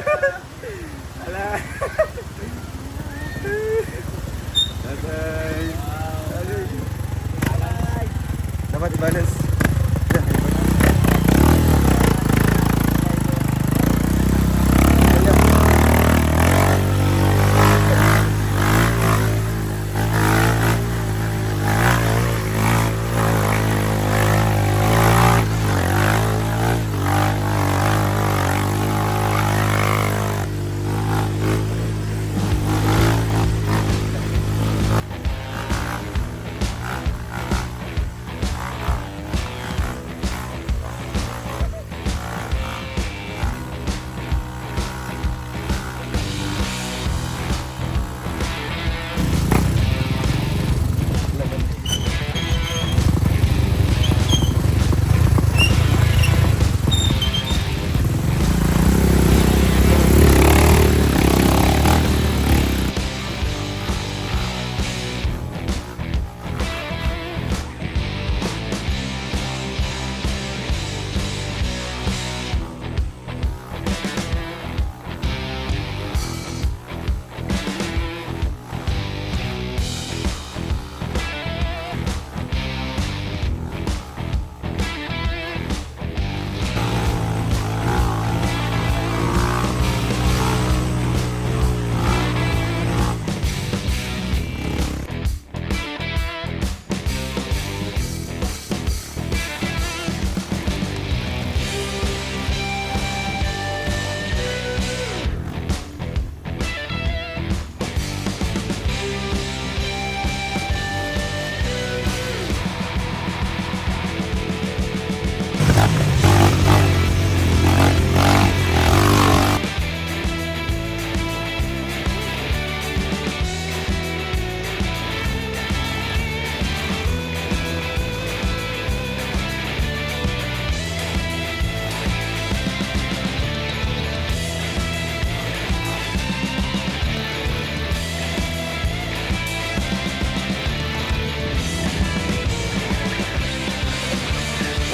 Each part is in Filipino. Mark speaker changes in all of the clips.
Speaker 1: Ala. Tatay. Dapat i-balance.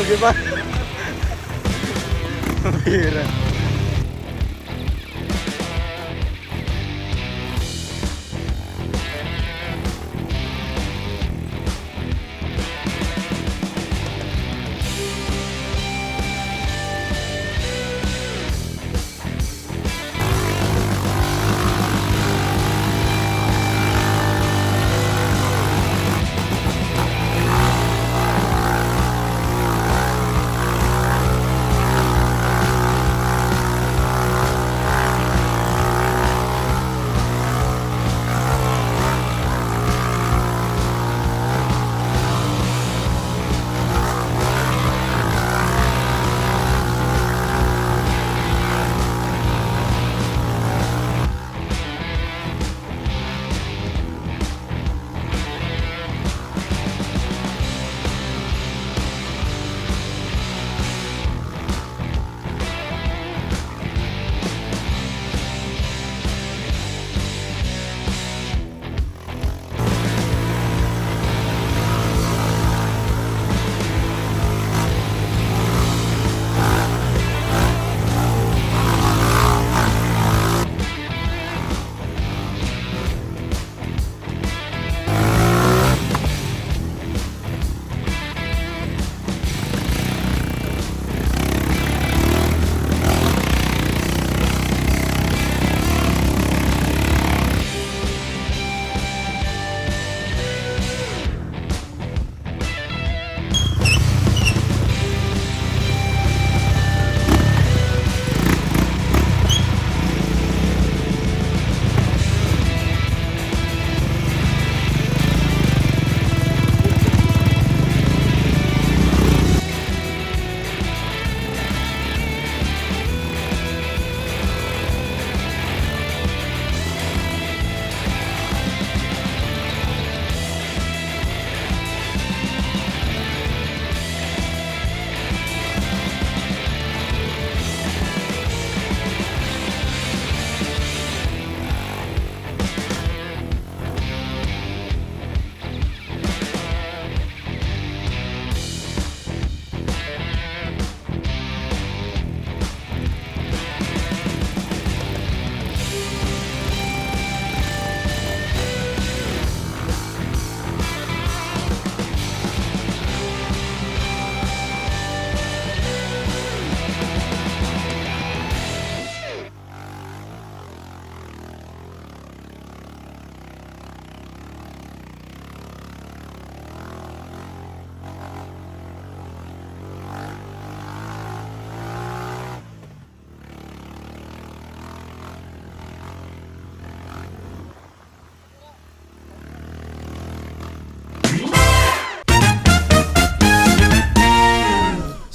Speaker 1: Okay ba? Mahirap.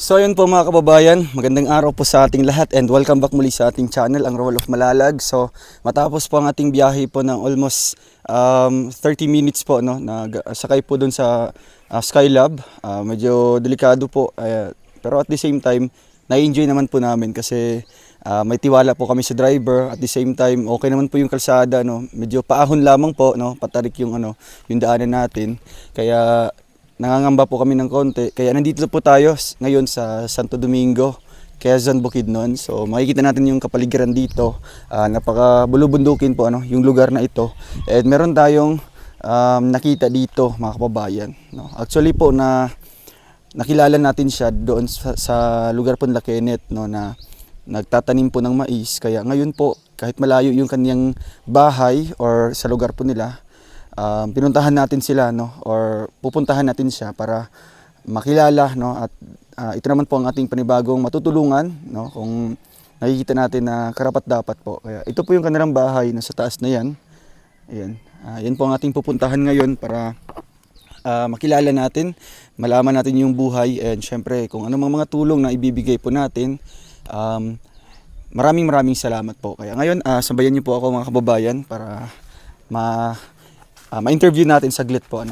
Speaker 2: So ayun po mga kababayan, magandang araw po sa ating lahat and welcome back muli sa ating channel, ang Roll of Malalag. So matapos po ang ating biyahe po ng almost 30 minutes po, no, sakay po dun sa Skylab. Medyo delikado po, pero at the same time, na-enjoy naman po namin kasi may tiwala po kami sa driver. At the same time, okay naman po yung kalsada, no. Medyo paahon lamang po, no, patarik yung yung daanan natin. Kaya nangangamba po kami ng konti. Kaya nandito po tayo ngayon sa Santo Domingo, Quezon, Bukidnon. So makikita natin yung kapaligiran dito. Napaka-bulubundukin po yung lugar na ito. And meron tayong nakita dito mga kababayan. No? Actually po nakilala natin siya doon sa lugar po nila Kenneth, no, na nagtatanim po ng mais. Kaya ngayon po kahit malayo yung kanyang bahay or sa lugar po nila, pinuntahan natin sila, no, or pupuntahan natin siya para makilala, no, at ito naman po ang ating panibagong matutulungan, no, kung nakikita natin na karapat-dapat po. Kaya ito po yung kanilang bahay na sa taas na yan. Ayan. Yan po ang ating pupuntahan ngayon para makilala natin, malaman natin yung buhay, and syempre kung anong mga tulong na ibibigay po natin. Maraming salamat po. Kaya ngayon sabayan niyo po ako mga kababayan para ma-interview natin saglit po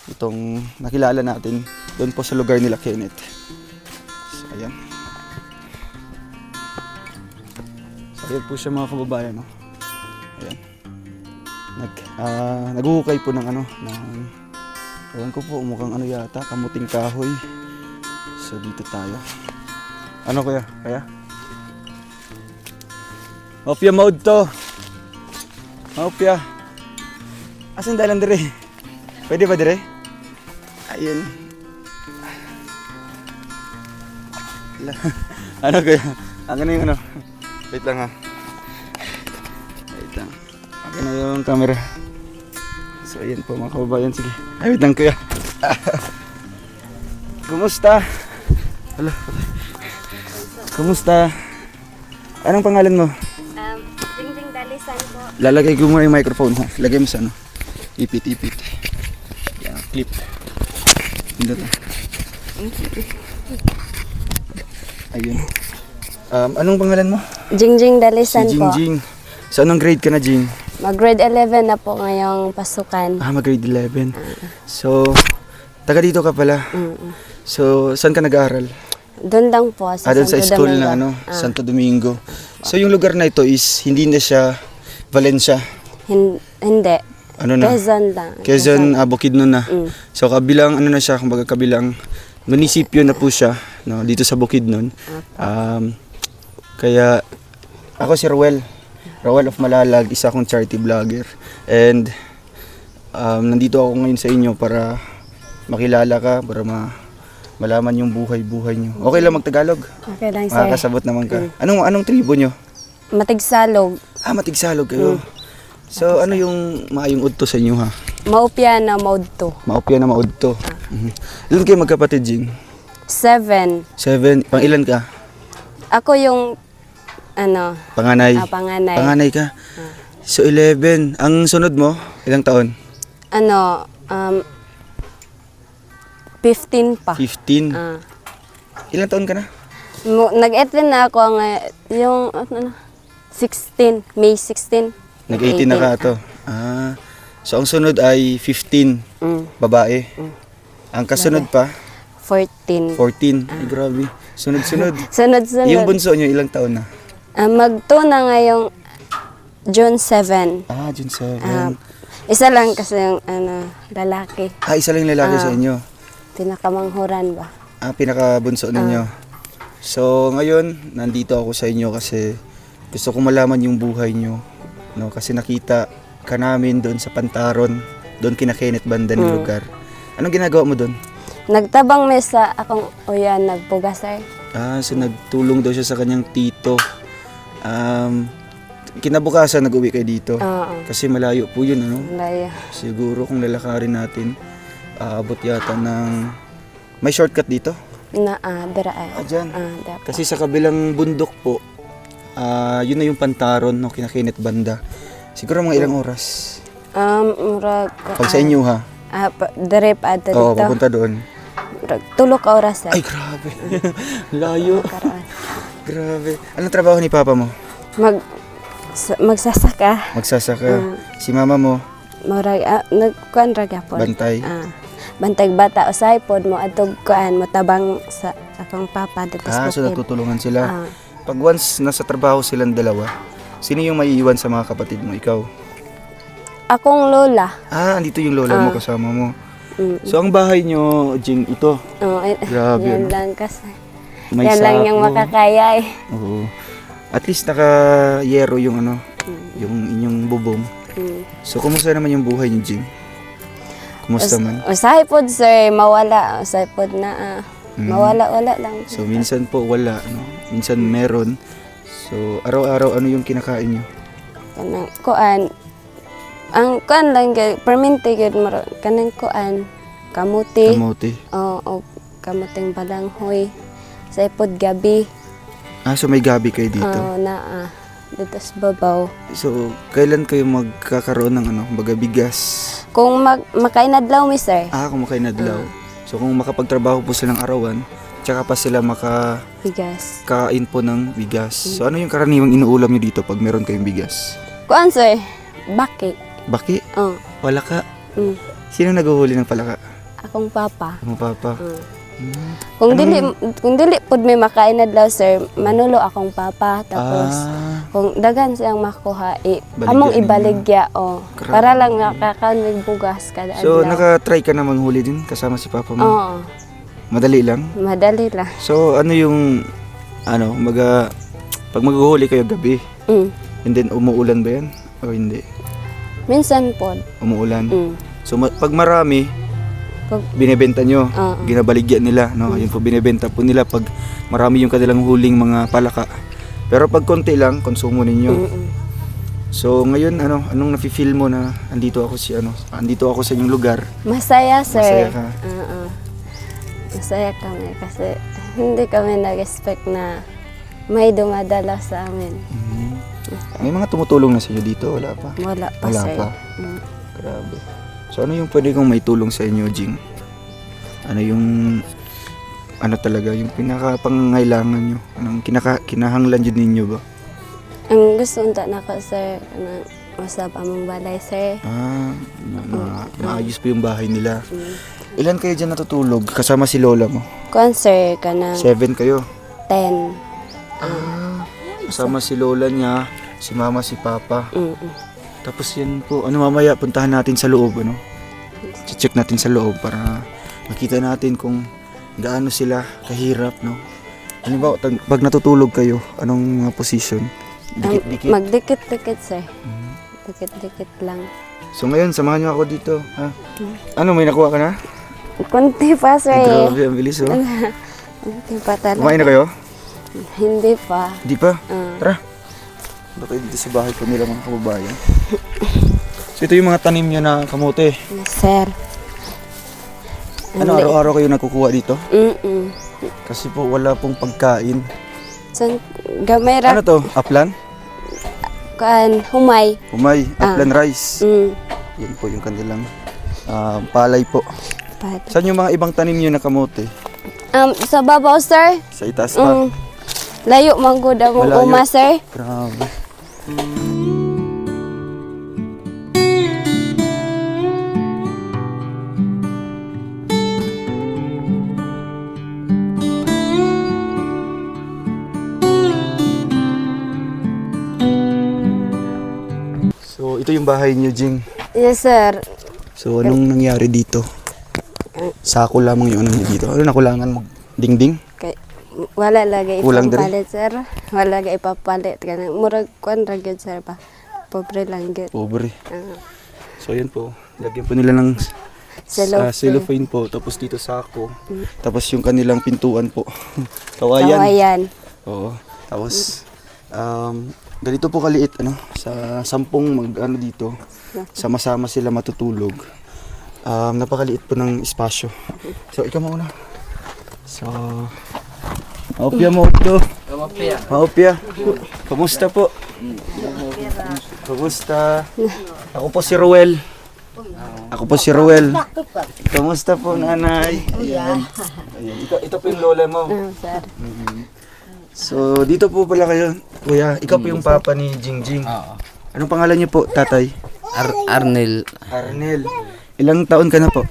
Speaker 2: itong nakilala natin doon po sa lugar nila Kenneth. So ayan. So ayan po siya mga kababayan, no. Ayan. Naghuhukay po ng ewan ko po, mukhang yata, kamuting kahoy. So dito tayo. Ano kuya? Kaya? Mopya mode to. Mopya. Asan dalan dire? Pwede ba dire? Ayun. Ano kaya? Ang yung Wait lang ha. Wait lang. Akin na yung camera. So ayan po mga kababayan. Sige. Ay, wait lang kuya. Kumusta? Hala. Kumusta? Anong pangalan mo?
Speaker 3: Jingjing Dalisan po.
Speaker 2: Lalagay ko muna yung microphone ha. Lagay mo sa ipit. Yan, clip. Hindi to. Ayun. Anong pangalan mo?
Speaker 3: Jingjing Dalisan
Speaker 2: Si
Speaker 3: po.
Speaker 2: Jingjing. So anong grade ka na, Jing?
Speaker 3: Mag-grade 11 na po ngayong pasukan.
Speaker 2: Mag-grade 11. So, taga dito ka pala. So, saan ka nag-aaral?
Speaker 3: Doon lang po sa
Speaker 2: Doon sa
Speaker 3: Santo
Speaker 2: school
Speaker 3: Domingo.
Speaker 2: na Santo Domingo. So, yung lugar na ito is hindi na siya Valencia.
Speaker 3: Hindi.
Speaker 2: Ano na?
Speaker 3: Quezon lang.
Speaker 2: Quezon, Bukidnon na. So kabilang na siya, kumbaga kabilang munisipyo na po siya, no, dito sa Bukidnon. Kaya ako si Roel of Malalag, isa akong charity vlogger. And nandito ako ngayon sa inyo para makilala ka, para malaman yung buhay-buhay nyo. Okay lang magtagalog?
Speaker 3: Okay lang, sir.
Speaker 2: Makakasabot naman ka. Anong tribo nyo?
Speaker 3: Matigsalog.
Speaker 2: Matigsalog kayo. So ano yung maayong udto sa inyo ha?
Speaker 3: Maupya na mode 2.
Speaker 2: Maupya na maudto. Ilan kayo magkapatid, Jing?
Speaker 3: 7.
Speaker 2: 7. Pang ilan ka?
Speaker 3: Ako yung
Speaker 2: Panganay.
Speaker 3: panganay.
Speaker 2: Panganay ka? So 11. Ang sunod mo, ilang taon?
Speaker 3: 15 pa.
Speaker 2: 15. Ilang taon ka na?
Speaker 3: Nag-18 na ako yung 16, May 16.
Speaker 2: Nag-18 na ka to. So ang sunod ay 15, babae. Ang kasunod pa,
Speaker 3: 14.
Speaker 2: 14. Ay, grabe. Sunod-sunod.
Speaker 3: Sunod-sunod.
Speaker 2: Yung bunso nyo, ilang taon na?
Speaker 3: Mag-2 na ngayong June 7.
Speaker 2: June 7.
Speaker 3: Isa lang kasi yung lalaki.
Speaker 2: Isa lang yung lalaki sa inyo.
Speaker 3: Pinakamanghuran ba?
Speaker 2: Pinakabunso ninyo. So ngayon, nandito ako sa inyo kasi gusto ko malaman yung buhay nyo. No, kasi nakita ka namin doon sa Pantaron, doon kina Kenneth banda ng lugar. Anong ginagawa mo doon?
Speaker 3: Nagtabang may sa akong uyan, nagpugasay.
Speaker 2: So nagtulong daw siya sa kanyang tito. Kinabukasan nag-uwi kayo dito. Kasi malayo po yun,
Speaker 3: Malayo.
Speaker 2: Siguro kung lalakarin natin, aabot yata ng... May shortcut dito?
Speaker 3: Dira ay.
Speaker 2: Dyan. Kasi sa kabilang bundok po, yun na yung Pantaron, no, kina Kenneth banda. Siguro mga ilang oras?
Speaker 3: Murag...
Speaker 2: Pag sa inyo ha?
Speaker 3: Dire pa dito.
Speaker 2: Oo, papunta doon.
Speaker 3: Tulog ka oras sir.
Speaker 2: Ay, grabe. Layo.
Speaker 3: Karoon.
Speaker 2: Grabe. Anong trabaho ni papa mo?
Speaker 3: Magsasaka.
Speaker 2: Magsasaka. Si mama mo,
Speaker 3: Murag nagkuan ra gyapon.
Speaker 2: bantay.
Speaker 3: Bantay bata usay pod mo adtog kuan motabang sa akong papa dito sa
Speaker 2: So
Speaker 3: bukid.
Speaker 2: natutulungan sila.
Speaker 3: Ah.
Speaker 2: Pag once nasa trabaho silang dalawa, sino yung maiiwan sa mga kapatid mo? Ikaw?
Speaker 3: Akong lola.
Speaker 2: Andito yung lola mo, kasama mo.
Speaker 3: Mm.
Speaker 2: So ang bahay nyo, Jing, ito. Grabe,
Speaker 3: Yan
Speaker 2: ano?
Speaker 3: lang kasi.
Speaker 2: May
Speaker 3: Yan lang yung
Speaker 2: sako.
Speaker 3: makakaya eh.
Speaker 2: Oo. At least naka-yero yung yung inyong bubong.
Speaker 3: Mm.
Speaker 2: So kumusta naman yung buhay niyo, Jing? Kumusta man?
Speaker 3: Usahay pod sir, mawala. Usahay pod na mawala-wala lang.
Speaker 2: So minsan po wala, no? Minsan meron. So araw-araw ano yung kinakain niyo?
Speaker 3: Kanang kuan. Ang kuan lang gyud permente gyud maro kanang kuan kamuti.
Speaker 2: Kamote.
Speaker 3: Oo, kamuting balanghoy. Sa pod gabi.
Speaker 2: So may gabi kayo dito.
Speaker 3: Na dito sa babaw.
Speaker 2: So kailan kayo magkakaroon ng baga bigas?
Speaker 3: Kung makainadlaw mi sir,
Speaker 2: Kung makainadlaw. So kung makapagtrabaho po silang arawan, tsaka pa sila
Speaker 3: bigas.
Speaker 2: makakain po ng bigas. So ano yung karaniwang inuulam niyo dito pag meron kayong bigas?
Speaker 3: Kuan sir, baki.
Speaker 2: Baki?
Speaker 3: Oh,
Speaker 2: Palaka?
Speaker 3: mm.
Speaker 2: Sino naghuhuli ng palaka?
Speaker 3: Akong papa.
Speaker 2: Ang papa.
Speaker 3: Kung dili pod may makainadlaw sir, manulo akong papa tapos kung dagan siyang makuha,
Speaker 2: Baligyan
Speaker 3: among
Speaker 2: ninyo.
Speaker 3: ibaligya
Speaker 2: Grabe.
Speaker 3: para lang nakakaon mig bugas kada
Speaker 2: So
Speaker 3: adlaw.
Speaker 2: naka-try ka na manghuli din kasama si papa mo?
Speaker 3: Oo,
Speaker 2: Madali lang?
Speaker 3: madali lang.
Speaker 2: So ano yung pag maghuhuli kayo gabi,
Speaker 3: Mm.
Speaker 2: and then umuulan ba yan? O hindi?
Speaker 3: Minsan pod.
Speaker 2: Umuulan.
Speaker 3: Mm.
Speaker 2: So pag marami,
Speaker 3: Pag
Speaker 2: binebenta nyo,
Speaker 3: Oo.
Speaker 2: ginabaligyan nila, no? Yun po binebenta po nila pag marami yung kanilang huling mga palaka. Pero pag konti lang, konsumo ninyo.
Speaker 3: Mm-mm.
Speaker 2: So ngayon anong nafi-feel mo na andito ako sa inyong lugar?
Speaker 3: Masaya sir.
Speaker 2: Masaya ka?
Speaker 3: Oo. Masaya kami kasi hindi kami nag-expect na may dumadala sa amin.
Speaker 2: May mga tumutulong na sa inyo dito, wala pa?
Speaker 3: Wala pa
Speaker 2: Wala
Speaker 3: sir.
Speaker 2: pa.
Speaker 3: Mm.
Speaker 2: Grabe. So ano yung pwede kong may tulong sa inyo, Jing? Ano yung talaga yung pinaka-pangangailangan nyo? Anong kinahanglan dyan ninyo ba?
Speaker 3: Ang gusto unta nako sir na usab among balay sir.
Speaker 2: Maayos po yung bahay nila. Ilan kayo dyan natutulog? Kasama si lola mo?
Speaker 3: Kuan sir kanang
Speaker 2: 7 kayo?
Speaker 3: 10.
Speaker 2: Kasama si lola niya, si mama, si papa.
Speaker 3: Mm.
Speaker 2: Tapos yan po, mamaya puntahan natin sa loob, check natin sa loob para makita natin kung gaano sila kahirap, no? Ano ba, pag natutulog kayo, anong position? Dikit-dikit?
Speaker 3: Magdikit-dikit sir. Dikit-dikit lang.
Speaker 2: So ngayon, samahan niyo ako dito, ha? Ano, may nakuha ka na?
Speaker 3: Kunti pa sir.
Speaker 2: Ay, grabe, ang bilis, oh.
Speaker 3: Kunti pa talaga.
Speaker 2: Kumain na kayo?
Speaker 3: Hindi pa.
Speaker 2: Hindi pa?
Speaker 3: Ah.
Speaker 2: Tara. Baka dito sa bahay po nila mga kababayan. So ito yung mga tanim nyo na kamote.
Speaker 3: Sir.
Speaker 2: Ano, araw-araw kayo nakukuha dito?
Speaker 3: Mm.
Speaker 2: Kasi po wala pong pagkain.
Speaker 3: San gamay ra
Speaker 2: Ano to? Upland?
Speaker 3: kan humay.
Speaker 2: Umay, upland rice. Yan po yung kanilang palay po. Saan yung mga ibang tanim nyo na kamote?
Speaker 3: Sa babaw sir.
Speaker 2: Sa itaas pa?
Speaker 3: Layo man gud among
Speaker 2: Malayo.
Speaker 3: uma sir.
Speaker 2: Grabe. So ito yung bahay niyo, Jing.
Speaker 3: Yes sir.
Speaker 2: So anong nangyari dito? Sako lamang yung ano niyo dito. Ano nakulangan mo? Dingding?
Speaker 3: Kay wala lagi
Speaker 2: Kulang
Speaker 3: ipapalit sir. Wala lagi ipapalit kanang murag kuan ra gyud sir pa. Pobre lang gyud.
Speaker 2: Pobre. So yan po. Lagyan po nila ng cellophane po. Tapos dito sako. Tapos yung kanilang pintuan po. Kawayan.
Speaker 3: Kawayan.
Speaker 2: Oo. Tapos ganito po kaliit sa 10 dito. Sama-sama sila matutulog. Napakaliit po ng espasyo. So ikaw muna. So maupya mo ito. Maupya. Kamusta po? Kamusta? Ako po si Ruel. Ako po si Ruel. Kamusta po, nanay? Ayan. Ayan. Ito po yung lola mo.
Speaker 3: Sir.
Speaker 2: So, dito po pala kayo. Kuya, ikaw po yung papa ni Jingjing.
Speaker 4: Oo.
Speaker 2: Anong pangalan niyo po, tatay?
Speaker 4: Arnel.
Speaker 2: Arnel. Ilang taon ka na po?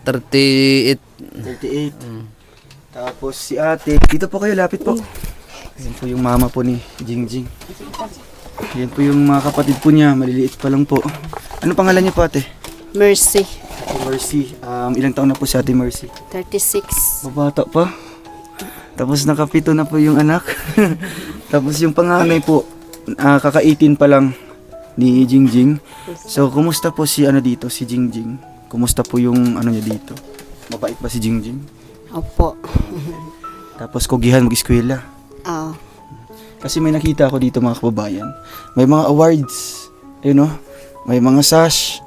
Speaker 4: 38.
Speaker 2: 38. Tapos si ate, dito po kayo, lapit po. Ayan po yung mama po ni Jingjing. Ayan po yung mga kapatid po niya, maliliit pa lang po. Ano pangalan niyo po, ate?
Speaker 3: Mercy.
Speaker 2: Mercy. Ilang taon na po si ate Mercy?
Speaker 3: 36.
Speaker 2: Mabata pa. Tapos nakapito na po yung anak. Tapos yung panganay po, kaka-18 pa lang ni Jingjing. So, kumusta po si dito, si Jingjing? Kumusta po yung niya dito? Mabait ba si Jingjing?
Speaker 3: Opo.
Speaker 2: Tapos kugihan mag-eskwela.
Speaker 3: Oo.
Speaker 2: Kasi may nakita ako dito mga kababayan. May mga awards, may mga sash,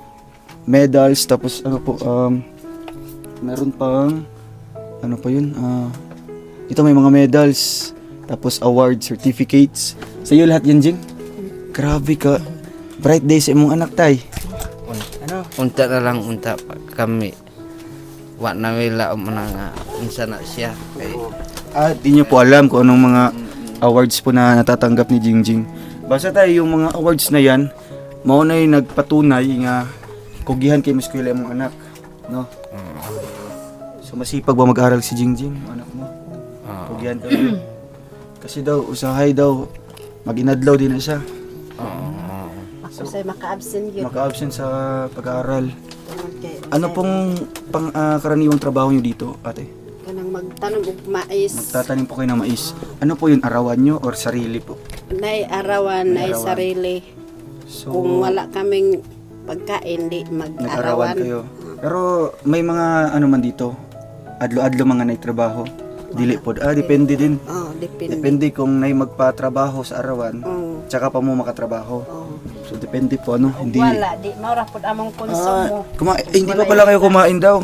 Speaker 2: medals, tapos meron pang, ito may mga medals, tapos awards, certificates. Sa'yo lahat yan, Jing? Grabe ka. Bright day sa imong anak, tay.
Speaker 4: Unta na lang unta pa kami. Wa na wala nga unsa na siya. Kay
Speaker 2: Di nyo po alam kung anong mga awards po na natatanggap ni Jingjing. Basta tayo yung mga awards na yan, mauna yung nagpatunay nga kugihan kay Miss Kuya mong anak. No? So masipag ba mag-aral si Jingjing, anak mo? Kugihan ka rin. Kasi daw, usahay daw, mag-inadlaw din na siya.
Speaker 3: Ako sa'yo maka-absent yun.
Speaker 2: Maka-absent sa pag-aaral.
Speaker 3: Okay.
Speaker 2: Ano pong karaniwang trabaho nyo dito, ate?
Speaker 3: Kanang magtanong og mais.
Speaker 2: Magtatanim po kayo ng mais. Ano po yun, arawan nyo or sarili po?
Speaker 3: Nay arawan, nay
Speaker 2: Arawan.
Speaker 3: sarili.
Speaker 2: So,
Speaker 3: Kung wala kaming pagkain, di
Speaker 2: nag-arawan
Speaker 3: mag-arawan.
Speaker 2: kayo. Pero may mga man dito, adlo-adlo mga naitrabaho. Dili po. Depende din.
Speaker 3: Depende.
Speaker 2: Depende kung nay magpatrabaho sa arawan,
Speaker 3: Oo.
Speaker 2: tsaka pa mo makatrabaho.
Speaker 3: Oo.
Speaker 2: So depende po hindi.
Speaker 3: Wala, di maura pud among konsumo.
Speaker 2: Hindi pa pala kayo kumain daw.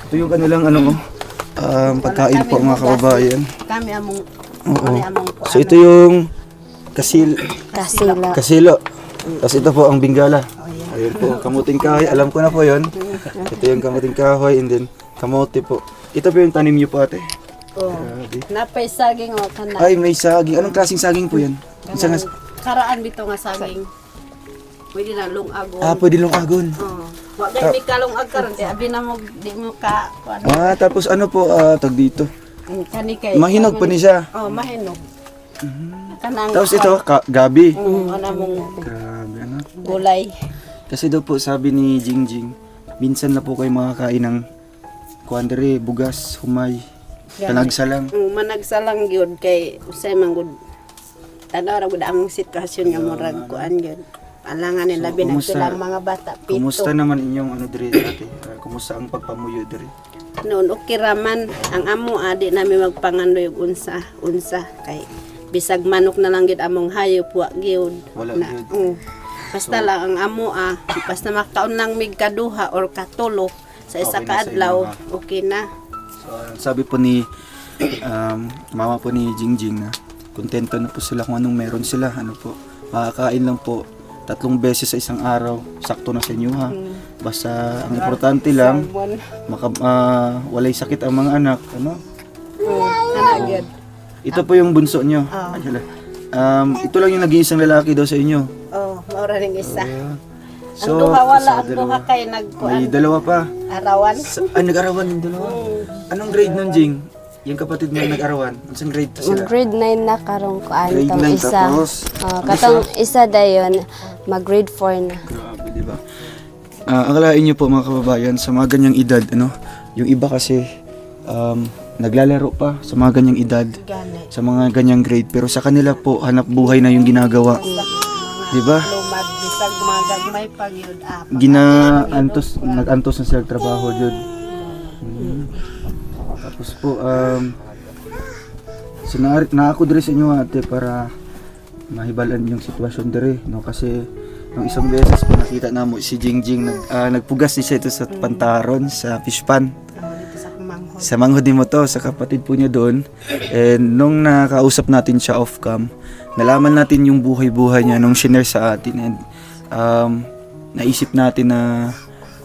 Speaker 2: Ito yung kanilang pagkain po mga kababayan.
Speaker 3: Kami among
Speaker 2: Oo.
Speaker 3: kami among
Speaker 2: So ito yung
Speaker 3: kasila.
Speaker 2: kasilo. Tapos ito po ang bingala. Ayun po, kamuting kahoy. Alam ko na po yun. Ito yung kamuting kahoy and then kamote po. Ito po yung tanim niyo po, ate.
Speaker 3: Oh.
Speaker 2: Grabe.
Speaker 3: Napay saging o kana.
Speaker 2: Ay, may saging. Anong klaseng saging po yan?
Speaker 3: Kanang karaan bito nga saging. Pwede na lungagon.
Speaker 2: Pwede lang agon.
Speaker 3: Wa kay mi kalungag karon di abi na mo di mo ka ano.
Speaker 2: Tapos ano po, tag dito.
Speaker 3: Kani kay
Speaker 2: Mahinog pa ni siya.
Speaker 3: mahinog. Kanang
Speaker 2: Tapos ito, gabi.
Speaker 3: ana mong
Speaker 2: Grabe,
Speaker 3: gulay.
Speaker 2: Kasi daw po, sabi ni Jingjing, minsan na po kayo makakain ng kuandere, bugas, humay, tanagsalang.
Speaker 3: Managsalang gyud kay usay man gud tanaw ra gud ang sitwasyon nga murag kuan gyud. Alangan nila
Speaker 2: kumusta-
Speaker 3: binagsilang mga bata pito.
Speaker 2: Kumusta naman inyong dire ate? Kumusta ang pagpamuyo dire?
Speaker 3: Noon okay raman ang amo adi namin magpangandoy og unsa kay bisag manok na lang gid among hayop wa gyud.
Speaker 2: Wala gyud.
Speaker 3: Basta lang ang amo basta makaon lang mig kaduha or katulo sa isa
Speaker 2: Okay na sa
Speaker 3: ka adlaw,
Speaker 2: inyo,
Speaker 3: okay na.
Speaker 2: So, sabi po ni mama po ni Jingjing na kontento na po sila kung anong meron sila. Makakain lang po 3 beses sa isang araw. Sakto na sa inyo ha. Basta ang importante lang, walay sakit ang mga anak.
Speaker 3: Ana gyud.
Speaker 2: Ito po yung bunso nyo. Ay, hala. Ito lang yung nag-iisang lalaki daw sa inyo.
Speaker 3: Maura ning isa.
Speaker 2: So,
Speaker 3: ang duha wala,
Speaker 2: isa,
Speaker 3: ang duha kay
Speaker 2: May
Speaker 3: nagkuan
Speaker 2: dalawa pa.
Speaker 3: arawan.
Speaker 2: Nag-arawan yung dalawa. Anong grade nun, Jing? Yung kapatid mo yung nag-arawan. Anong grade to sila?
Speaker 3: Grade 9 na karong kuan
Speaker 2: Grade
Speaker 3: tong
Speaker 2: 9
Speaker 3: isa.
Speaker 2: tapos?
Speaker 3: Katong isa dayon mag grade 4 na.
Speaker 2: Grabe, di ba? Akalain niyo po mga kababayan, sa mga ganyang edad, yung iba kasi naglalaro pa sa mga ganyang edad,
Speaker 3: Gani.
Speaker 2: sa mga ganyang grade, pero sa kanila po, hanap buhay na yung ginagawa. Di ba?
Speaker 3: Lumad bisag mga gagmay pag yun
Speaker 2: Nag-antos na sila trabaho dyan. Tapos po, na ako dire sa inyo ate para mahibalan yung sitwasyon dire, no? Kasi nung isang beses po nakita na mo si Jingjing nagpugas siya ito sa pantaron sa fish pan.
Speaker 3: dito sa kumanghod.
Speaker 2: Sa manghod mo to, sa kapatid po niya doon. And nung nakausap natin siya off cam, nalaman natin yung buhay-buhay niya nung shinare sa atin. And naisip natin na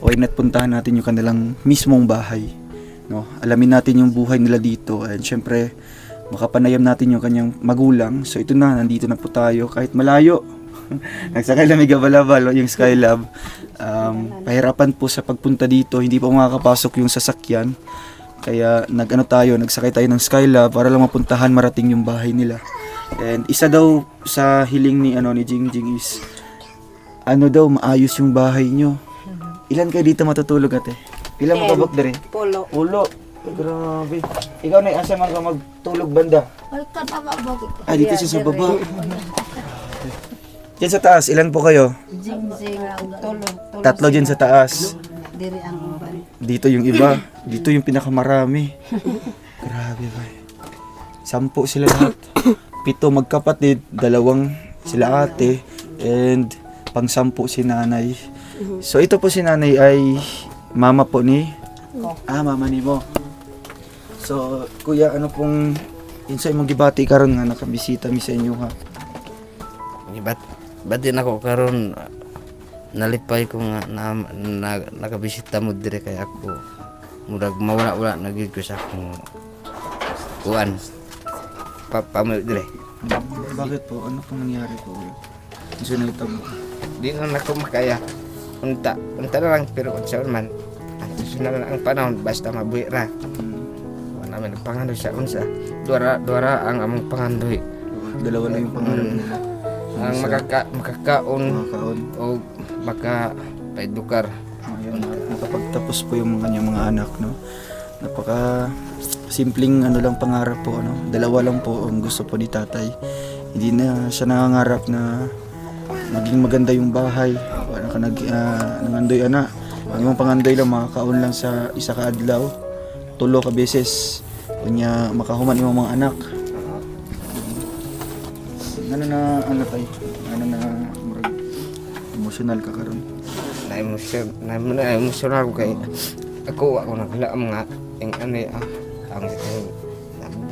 Speaker 2: why not puntahan natin yung kanilang mismong bahay, no? Alamin natin yung buhay nila dito, and syempre makapanayam natin yung kanyang magulang. So ito na, nandito na po tayo kahit malayo. Nagsakay lang may gabalabal yung Skylab. Pahirapan po sa pagpunta dito, hindi pa makakapasok yung sasakyan. Kaya nagsakay tayo ng Skylab para lang mapuntahan, marating yung bahay nila. And isa daw sa hiling ni Jingjing is maayos yung bahay nyo. Ilan kayo dito matutulog, ate? Ilan mo kabok dere?
Speaker 3: Polo.
Speaker 2: Ulo. Grabe. Ikaw na asa man ka magtulog banda? Dito siya sa baba. Diyan sa taas, ilan po kayo?
Speaker 3: Jingjing, tulog.
Speaker 2: Tatlo dyan sa taas.
Speaker 3: Diri ang uban.
Speaker 2: Dito yung iba. Dito yung pinakamarami. Grabe ba? 10 sila lahat. 7 magkapatid, 2 sila ate, and pang 10 si nanay. So ito po si nanay ay mama po ni mama ni mo. So kuya, ano pong insay mong gibati karon nga nakabisita mi sa inyo ha?
Speaker 4: Batin ako karon, nalipay ko nga nakabisita mo dire kay ako. Murag mawala-wala na gyud ko sa akong kuan. Pamilya dire.
Speaker 2: Bakit po? Ano pong nangyari po? Insay nalitabo?
Speaker 4: Di na ako makaya. Unta na lang, pero unsa man. Susunod na ang panahon, basta mabuhi ra. Wala namin pangandoy sa unsa. Duara ang among pangandoy.
Speaker 2: 2 lang yung pangarap nila.
Speaker 4: Ang makakaon o makapaedukar.
Speaker 2: Ayan, nakapagtapos po yung kanyang mga anak, no? Napaka simpleng lang pangarap po, no? 2 lang po ang gusto po ni tatay. Hindi na siya nangangarap na maging maganda yung bahay. Wala ka nangandoy ana. Ang imong pangandoy lang makakaon lang sa isa ka adlaw, 3 ka beses. Kunya makahuman imong mga anak. Murag emotional ka karon.
Speaker 4: Na-emotional ko kay ako naglaam nga ang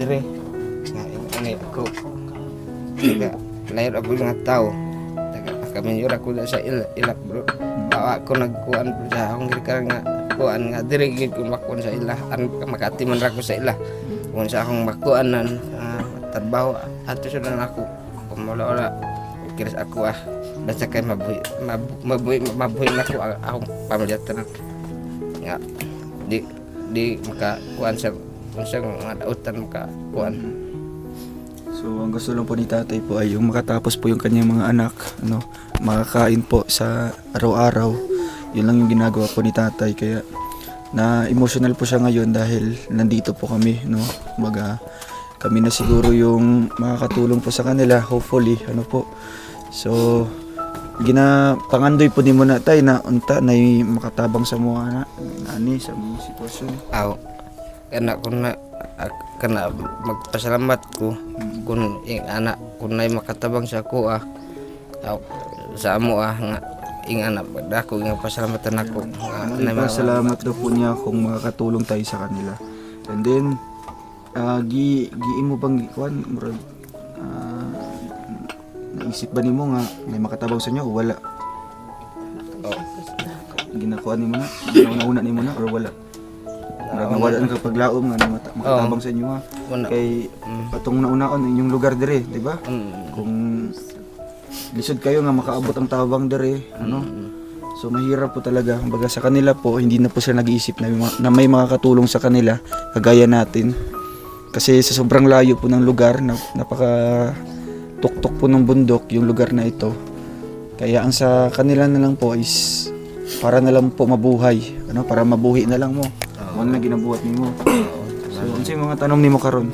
Speaker 4: dire nga ang ako layo ako nga tao kami yura ko sa ilak bro. Ako nagkuan sa akong girkar nga kuan nga dire gid ko makuan sa ila makatiman ra ko sa ila kung sa akong makuanan trabaho ato sa ako kumula kiris ako basta kay mabuhi na ko akong pamilya tanan nga di makakuan sa unsang nga dautan makakuan.
Speaker 2: So ang gusto lang po ni tatay po ay yung makatapos po yung kanyang mga anak, makakain po sa araw-araw. Yun lang yung ginagawa po ni tatay, kaya na emotional po siya ngayon dahil nandito po kami, kami na siguro yung makakatulong po sa kanila, hopefully, po. So pangandoy po ni mo na tay na unta na makatabang sa mga ani sa mga sitwasyon.
Speaker 4: Kana magpasalamat ko kung anak kung nay makatabang sa ako sa amo nga anak dako nga pasalamatan ako.
Speaker 2: Salamat daw po niya kung makakatulong tayo sa kanila. And then giimo bang kuan murag naisip ba nimo nga may makatabang sa inyo o wala? Ginakuan nimo na una nimo na or wala? Wala na kapaglaom nga makatabang sa inyo ha. Kay patong naunaon inyong lugar dire, di ba? Kung lisod kayo nga makaabot ang tabang dire, so mahirap po talaga. Kumbaga sa kanila po, hindi na po sila nag-iisip na may makakatulong sa kanila kagaya natin. Kasi sa sobrang layo po ng lugar, napaka tuktok po ng bundok yung lugar na ito. Kaya ang sa kanila na lang po is para na lang po mabuhay, para mabuhi na lang mo. Wala na ginabuhat nimo. So, unsay mga tanom nimo karon?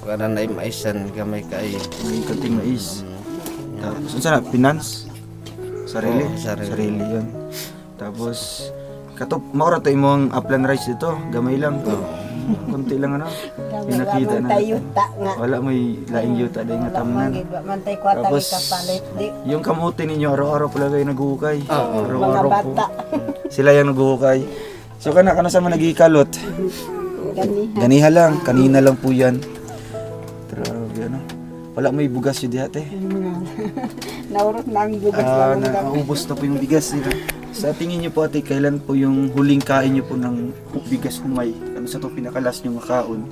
Speaker 4: Wala na maisan gamay kay
Speaker 2: May kanting mais. Tapos unsa na finance? Sarili. Sarili 'yon. Tapos maura to imong upland rice dito, gamay lang. Kunti lang pinakita na. Wala may laing yuta dai nga tamnan. Tapos yung kamote ninyo araw-araw pala kayo naguhukay. Araw-araw po. Sila yung naguhukay. So kana sa mga nagikalot. Ganiha lang, kanina lang po 'yan. Grabe Wala may bugas yun dati.
Speaker 3: Naurot na ang bugas
Speaker 2: Naubos na po yung bigas nila. Sa tingin niyo po ate, kailan po yung huling kain niyo po ng bigas humay? Ano sa to pinakalas niyo makaon?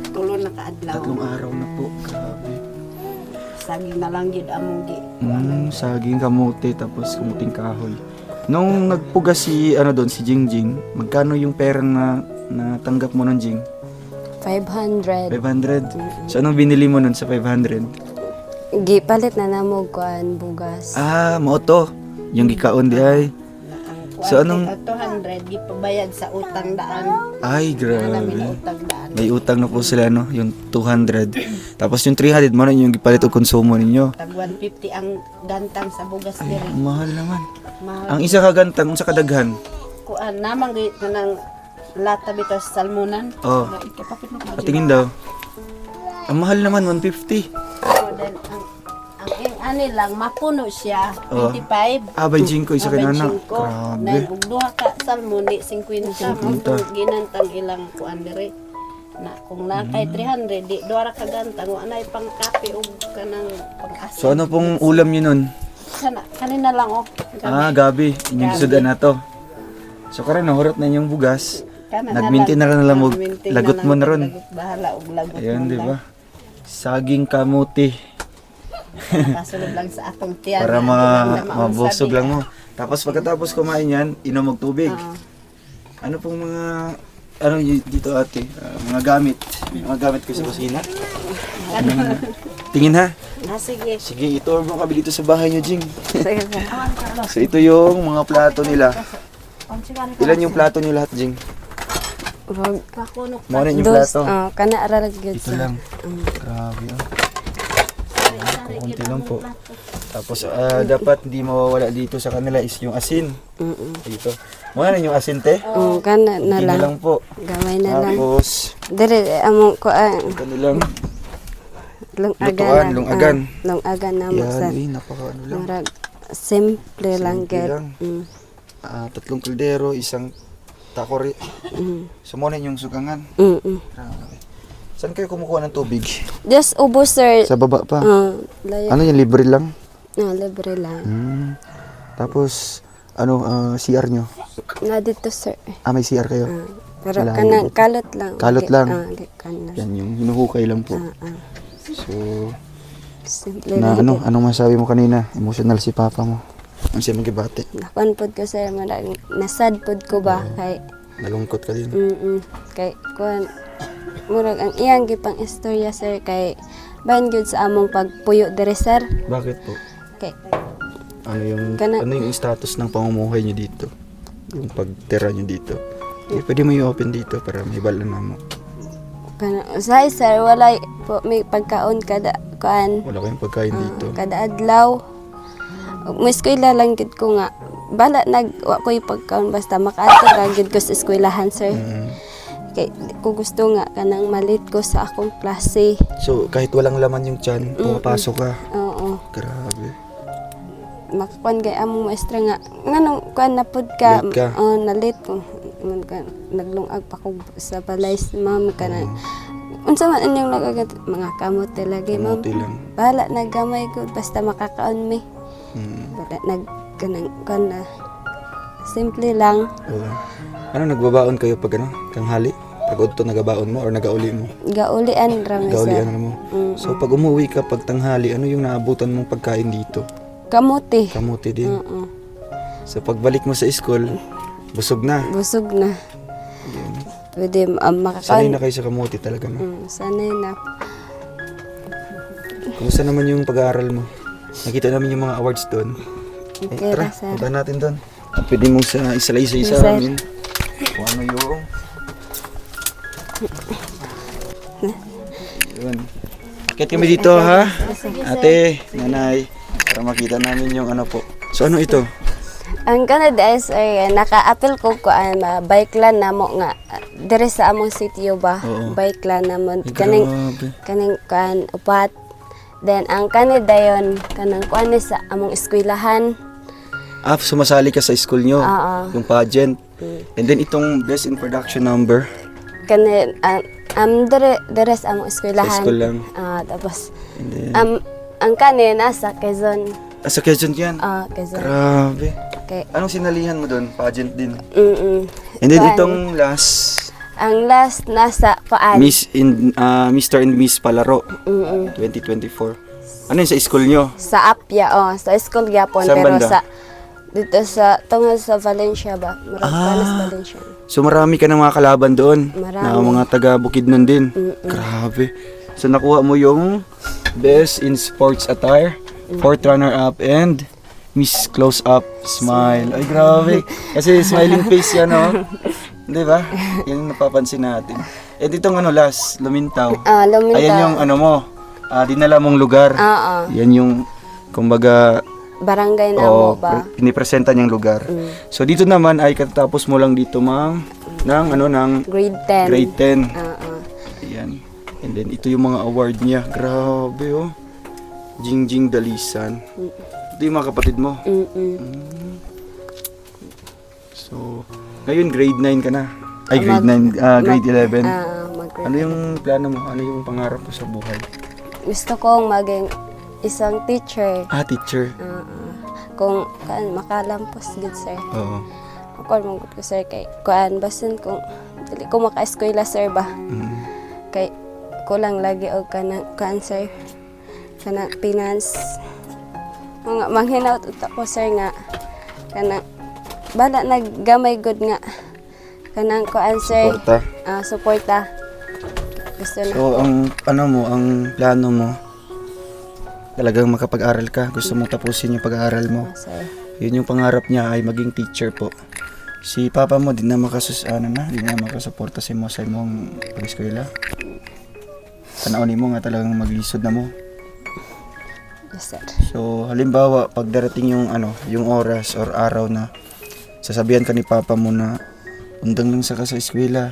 Speaker 3: tulo na kaadlaw.
Speaker 2: 3 araw na po. Grabe.
Speaker 3: Saging na lang gid among gi.
Speaker 2: Saging kamote tapos kamuting kahoy. Nung nagpugas si doon si Jingjing, magkano yung pera na natanggap mo nun, Jing?
Speaker 5: 500.
Speaker 2: 500. So anong binili mo nun sa 500?
Speaker 5: Gipalit na namo kuan bugas.
Speaker 2: Mao to. Yung gikaon di ay. So, anong-
Speaker 3: 200 gipabayad sa utang daan.
Speaker 2: Ay,
Speaker 3: Namin
Speaker 2: grabe.
Speaker 3: utang daan.
Speaker 2: May utang na po sila, no? Yung 200. Tapos yung 300 mo na yung gipalit o konsumo ninyo.
Speaker 3: Tag 150 ang gantang sa bugas diri.
Speaker 2: Ang mahal naman.
Speaker 3: Mahal.
Speaker 2: Ang isa kagantang, unsa kadaghan?
Speaker 3: Kuan namang gi kanang lata bitaw sa salmonan.
Speaker 2: Oh,
Speaker 3: Ikapapit mo ko.
Speaker 2: patingin daw. Ang mahal naman, 150.
Speaker 3: So, then, ang ani lang mapuno siya
Speaker 2: Oh.
Speaker 3: 25.
Speaker 2: 25 isa kay nana.
Speaker 3: 25.
Speaker 2: Grabe.
Speaker 3: Dahil ug duha ka salmon di 50 mo ginantang ilang kuan diri. Na kung na kay 300 di duha ra ka gantang wa nay pang kape ug kanang pang-asin.
Speaker 2: So ano pong ulam nyo nun?
Speaker 3: Kanina lang oh.
Speaker 2: Gabi. Inyong sudan na to. So karon nahurot na yung bugas.
Speaker 3: Kana
Speaker 2: Nagminti na rin nalang
Speaker 3: Nagminti
Speaker 2: lagot
Speaker 3: na
Speaker 2: mo
Speaker 3: lang,
Speaker 2: na ron.
Speaker 3: lagot bahala og lagot.
Speaker 2: Ayun,
Speaker 3: mo
Speaker 2: di
Speaker 3: lang.
Speaker 2: ba? Saging kamuti.
Speaker 3: Kasulod lang sa akong tiyan.
Speaker 2: Para
Speaker 3: na
Speaker 2: mabusog
Speaker 3: sabi.
Speaker 2: lang mo. Tapos pagkatapos kumain yan, inom og tubig.
Speaker 3: Oo.
Speaker 2: Ano pong mga dito ate? Mga gamit. Mga gamit ko sa kusina. Tingin ha.
Speaker 3: Sige.
Speaker 2: Sige, itour mo kami dito sa bahay niyo, Jing.
Speaker 5: Sige.
Speaker 2: So ito yung mga plato nila. Ilan yung plato niyo lahat, Jing?
Speaker 5: Wag
Speaker 3: Kakunok
Speaker 2: Mga rin yung
Speaker 5: dos
Speaker 2: plato.
Speaker 5: kana ra lang gyud
Speaker 2: Ito
Speaker 5: sa.
Speaker 2: lang. Grabe ah. Kunti lang po. Tapos dapat hindi mawawala dito sa kanila is yung asin. Dito. Muna rin yung asin, te.
Speaker 5: Kana na
Speaker 2: Hindi na
Speaker 5: lang.
Speaker 2: lang po.
Speaker 5: Gamay na lang.
Speaker 2: Tapos,
Speaker 5: Dire among kuan
Speaker 2: ito na lang.
Speaker 5: lungagan.
Speaker 2: lungagan.
Speaker 5: Lungagan na mo sa.
Speaker 2: Yan, napaka ano lang.
Speaker 5: Murag simple lang
Speaker 2: Simple
Speaker 5: gyud.
Speaker 2: lang. 3 kaldero, isang takori. So muna yung sugangan. Grabe. Saan kayo kumukuha ng tubig?
Speaker 5: Just ubos sir.
Speaker 2: Sa baba pa.
Speaker 5: Layo.
Speaker 2: Ano yung libre lang?
Speaker 5: Libre lang.
Speaker 2: Tapos, CR nyo?
Speaker 5: Na dito sir.
Speaker 2: May CR kayo?
Speaker 5: Pero
Speaker 2: Malayo.
Speaker 5: kanang kalot lang.
Speaker 2: Kalot lang?
Speaker 5: Kana.
Speaker 2: Yan yung hinuhukay lang po. So,
Speaker 5: Simple
Speaker 2: na
Speaker 5: lang.
Speaker 2: anong masabi mo kanina? Emotional si papa mo. Ang siya magibate.
Speaker 5: Nakuan pod ko sir, marag nasad pod ko ba kay
Speaker 2: Nalungkot ka din.
Speaker 5: kay kuan murag ang iyang gipang istorya sir kay bahin gyud sa among pagpuyo dire sir.
Speaker 2: Bakit po?
Speaker 5: Kay
Speaker 2: Ano yung status ng pamumuhay niyo dito? Yung pagtira niyo dito? Pwede mo i-open dito para may balan na mo.
Speaker 5: kana usay sir walay po may pagkaon kada kuan
Speaker 2: Wala kayong pagkain dito.
Speaker 5: kada adlaw. Mas ko lang gid ko nga bala wa ko'y pagkaon basta makaato ra gid ko sa eskwelahan sir. Kay di ko gusto nga kanang malit ko sa akong klase.
Speaker 2: So, kahit walang laman yung tiyan, pumapasok ka.
Speaker 5: Oo.
Speaker 2: Grabe.
Speaker 5: Makakuan kay among maestra nga nganong kuan na pud ka,
Speaker 2: Late ka?
Speaker 5: nalit ko naglungag pa ko sa balay ma'am kana unsa man inyong nagagat mga kamote lagi ma'am
Speaker 2: Kamote lang.
Speaker 5: bahala nagamay ko basta makakaon mi wala kanang kuan na simple lang
Speaker 2: Oo. Nagbabaon kayo pag tanghali? Pag udto nagabaon mo or nagauli mo?
Speaker 5: gaulian ra mi
Speaker 2: Gaulian
Speaker 5: sa
Speaker 2: mo. So, pag umuwi ka pag tanghali, ano yung naabutan mong pagkain dito?
Speaker 5: kamote.
Speaker 2: Kamuti din.
Speaker 5: Oo.
Speaker 2: So, pagbalik mo sa school, busog na.
Speaker 5: Busog na. Pwede
Speaker 2: Sanay
Speaker 5: makakaon.
Speaker 2: na kayo sa kamuti talaga, no?
Speaker 5: Sanay na.
Speaker 2: Kumusta naman yung pag-aaral mo? Nakita namin yung mga awards doon.
Speaker 5: Okay
Speaker 2: Tara,
Speaker 5: ra sir.
Speaker 2: punta natin doon. Pwede mong isa-isa
Speaker 5: Yes,
Speaker 2: sa
Speaker 5: sir.
Speaker 2: amin. Kung ano yung... Yun. Akit kami dito, ha? Ate, nanay. Para makita namin yung ano po. So, ano ito?
Speaker 5: Ang Canada is naka-appeal ko bike lan na mo nga dire sa among sitio ba
Speaker 2: Oo.
Speaker 5: bike lan na mo
Speaker 2: Ay,
Speaker 5: kaning kan upat then ang Canada yon kanang kuan ni sa among eskwelahan
Speaker 2: Sumasali ka sa school nyo.
Speaker 5: Oo.
Speaker 2: Yung pageant. And then itong best in production number.
Speaker 5: kani Deres among eskwelahan.
Speaker 2: Sa school lang.
Speaker 5: Tapos
Speaker 2: And then,
Speaker 5: ang kanin nasa Quezon.
Speaker 2: sa Quezon yan.
Speaker 5: Quezon.
Speaker 2: Grabe.
Speaker 5: Okay.
Speaker 2: Anong sinalihan mo doon? Pageant din.
Speaker 5: Mm.
Speaker 2: And then
Speaker 5: Kuan.
Speaker 2: itong last,
Speaker 5: Ang last nasa Paan.
Speaker 2: Mr. and Miss Palaro,
Speaker 5: Mm.
Speaker 2: 2024. Ano yun sa school nyo?
Speaker 5: Sa Apia, sa school gyapon
Speaker 2: Saan
Speaker 5: pero
Speaker 2: banda?
Speaker 5: sa dito sa tungod sa Valencia ba? Panas Valencia.
Speaker 2: So marami ka ng mga kalaban doon.
Speaker 5: Marami.
Speaker 2: Na mga taga Bukidnon din. Grabe. So nakuha mo yung Best in Sports Attire, 4th runner-up, and Miss Close-Up Smile. Ay grabe. Kasi smiling face yan, oh. Di ba? Yan yung napapansin natin. Eh ditong last, Lumintaw.
Speaker 5: Lumintaw.
Speaker 2: Ayan yung mo, dinala mong lugar. Yan yung, kumbaga,
Speaker 5: Barangay na mo ba?
Speaker 2: pinipresenta niyang lugar. So dito naman ay katatapos mo lang dito ng
Speaker 5: Grade 10.
Speaker 2: grade 10.
Speaker 5: Oo.
Speaker 2: Ayan. And then ito yung mga award niya. Grabe oh. Jingjing Dalisan. Ito yung mga kapatid mo. So, ngayon grade 9 ka na. Ay grade 9, grade 11. Ano yung plano mo? Ano yung pangarap mo sa buhay?
Speaker 5: Gusto kong maging isang teacher.
Speaker 2: Teacher.
Speaker 5: Kung makalampos gid sir.
Speaker 2: Oo.
Speaker 5: Ako mong ko sir kay kuan basin kung dili ko maka-eskwela sir ba. Kay kulang lagi og kanang cancer kana finance. Mga manghinaut ko sir nga kana bala naggamay good nga kanang kuan sir.
Speaker 2: Suporta.
Speaker 5: Suporta. Gusto na.
Speaker 2: So, ang plano mo, talagang makapag-aral ka. Gusto mong tapusin yung pag-aaral mo.
Speaker 5: Sir.
Speaker 2: Yun yung pangarap niya ay maging teacher po. Si papa mo, di na makasuporta sa imong pag-eskwela. Tanawin mo nga talagang maglisod na mo.
Speaker 5: Yes, sir.
Speaker 2: So, halimbawa, pag darating yung oras or araw na sasabihan ka ni papa mo na undang lang sa eskwela,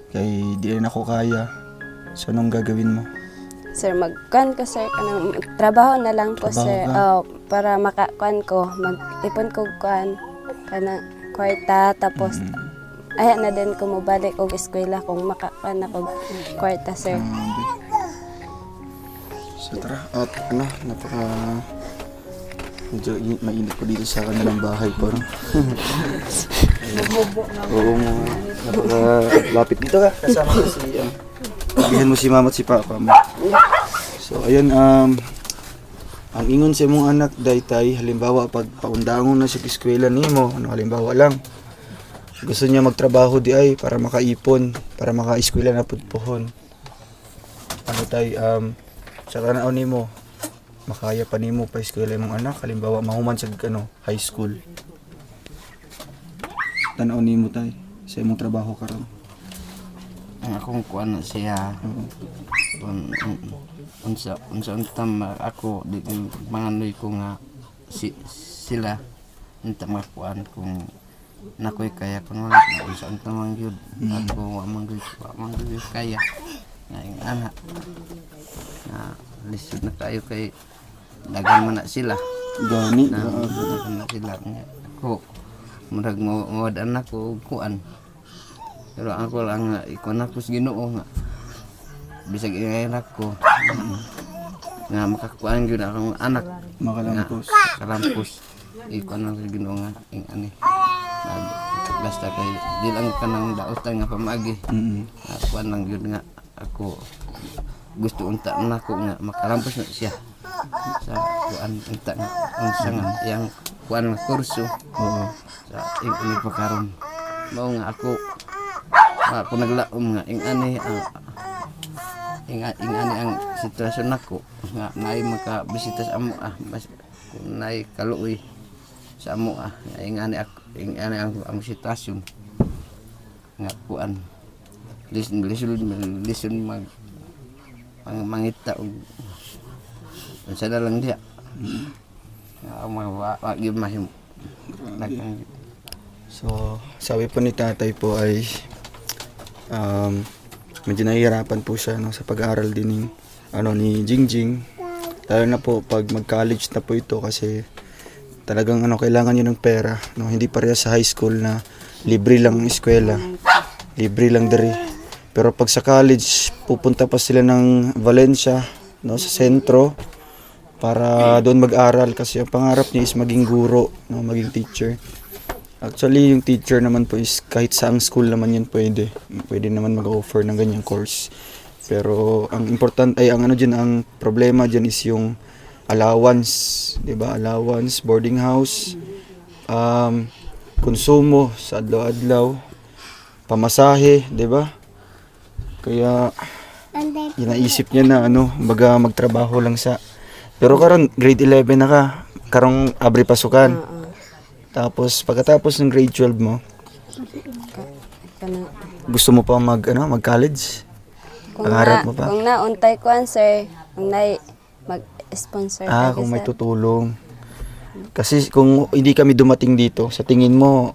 Speaker 2: kay di rin ako kaya. So, anong gagawin mo?
Speaker 5: Sir, magkuan ko sir kanang trabaho na lang po
Speaker 2: Trabaho
Speaker 5: sir.
Speaker 2: ka?
Speaker 5: Para makakuan ko, mag-ipon ko kuan kanang kwarta tapos aya na din ko mobalik og eskwela kung makakuan ako kwarta sir.
Speaker 2: So tara, at medyo mainit po dito sa kanilang bahay po. No? Oo mo, lapit dito ka, kasama ko si, sabihan mo si mama at si papa mo. So ayun, ang ingon sa mong anak, daytay, halimbawa pag paundangon na sa eskwela nimo, halimbawa lang, gusto niya magtrabaho di ay para makaipon, para maka-eskwela na pudpuhon. Saka na nimo, makaya pa nimo pa eskwela mong anak, halimbawa mahuman sa high school. Tanaw nimo tay sa imong trabaho karon.
Speaker 4: Ang akong kuan na siya. Unsa untam ako di manganoy ko nga sila unta makuan kung nakoy kaya kun wala na unsa untam man gyud ako wa man gyud kaya nga ing anak na lisod na kayo kay dagan man na sila
Speaker 2: Gani.
Speaker 4: dagan na sila nga ako murag mawadan ako og kuan pero ako lang ikon ako sa Ginoo nga bisag ingay ko nga makakuan gyud akong anak
Speaker 2: Makalampos.
Speaker 4: kalampos ikon lang sa Ginoo nga ing ani basta kay di lang kanang daotan nga pamagi kuan lang gyud nga ako gusto unta nako nga makalampos na siya sa kuan unta nga unsa nga yang kuan nga kurso sa ing ani pa karon mao nga ako naglaom nga ing ani ing ani ang sitwasyon nako nga naay makabisita sa amo mas naay kaluoy sa amo ing ani ang sitwasyon nga kuan listen mangita og unsa na lang diha wa gyud mahim.
Speaker 2: So, sabi po ni tatay po ay medyo nahihirapan po siya sa pag-aaral din ni Jingjing. Lalo na po pag mag-college na po ito kasi talagang kailangan niyo ng pera. Hindi pareha sa high school na libre lang ang eskwela, libre lang diri. Pero pag sa college, pupunta pa sila ng Valencia, no, sa sentro para doon mag-aral kasi ang pangarap niya is maging guro, no, maging teacher. Actually, yung teacher naman po is kahit saang school naman yun pwede. Pwede naman mag-offer ng ganyang course. Pero ang important ay ang ano diyan, ang problema diyan is yung allowance, 'di ba? Allowance, boarding house, konsumo sa adlaw-adlaw, pamasahe, 'di ba? Kaya inaisip niya na ano, baga magtrabaho lang sa. Pero karon grade 11 na ka, karong abri pasukan. Tapos pagkatapos ng grade 12 mo,
Speaker 5: Kana,
Speaker 2: gusto mo pa mag-college? Pangarap mo pa?
Speaker 5: Kung nauntay ko sir, kung mag-sponsor
Speaker 2: Kung may tutulong. Kasi kung hindi kami dumating dito, sa tingin mo,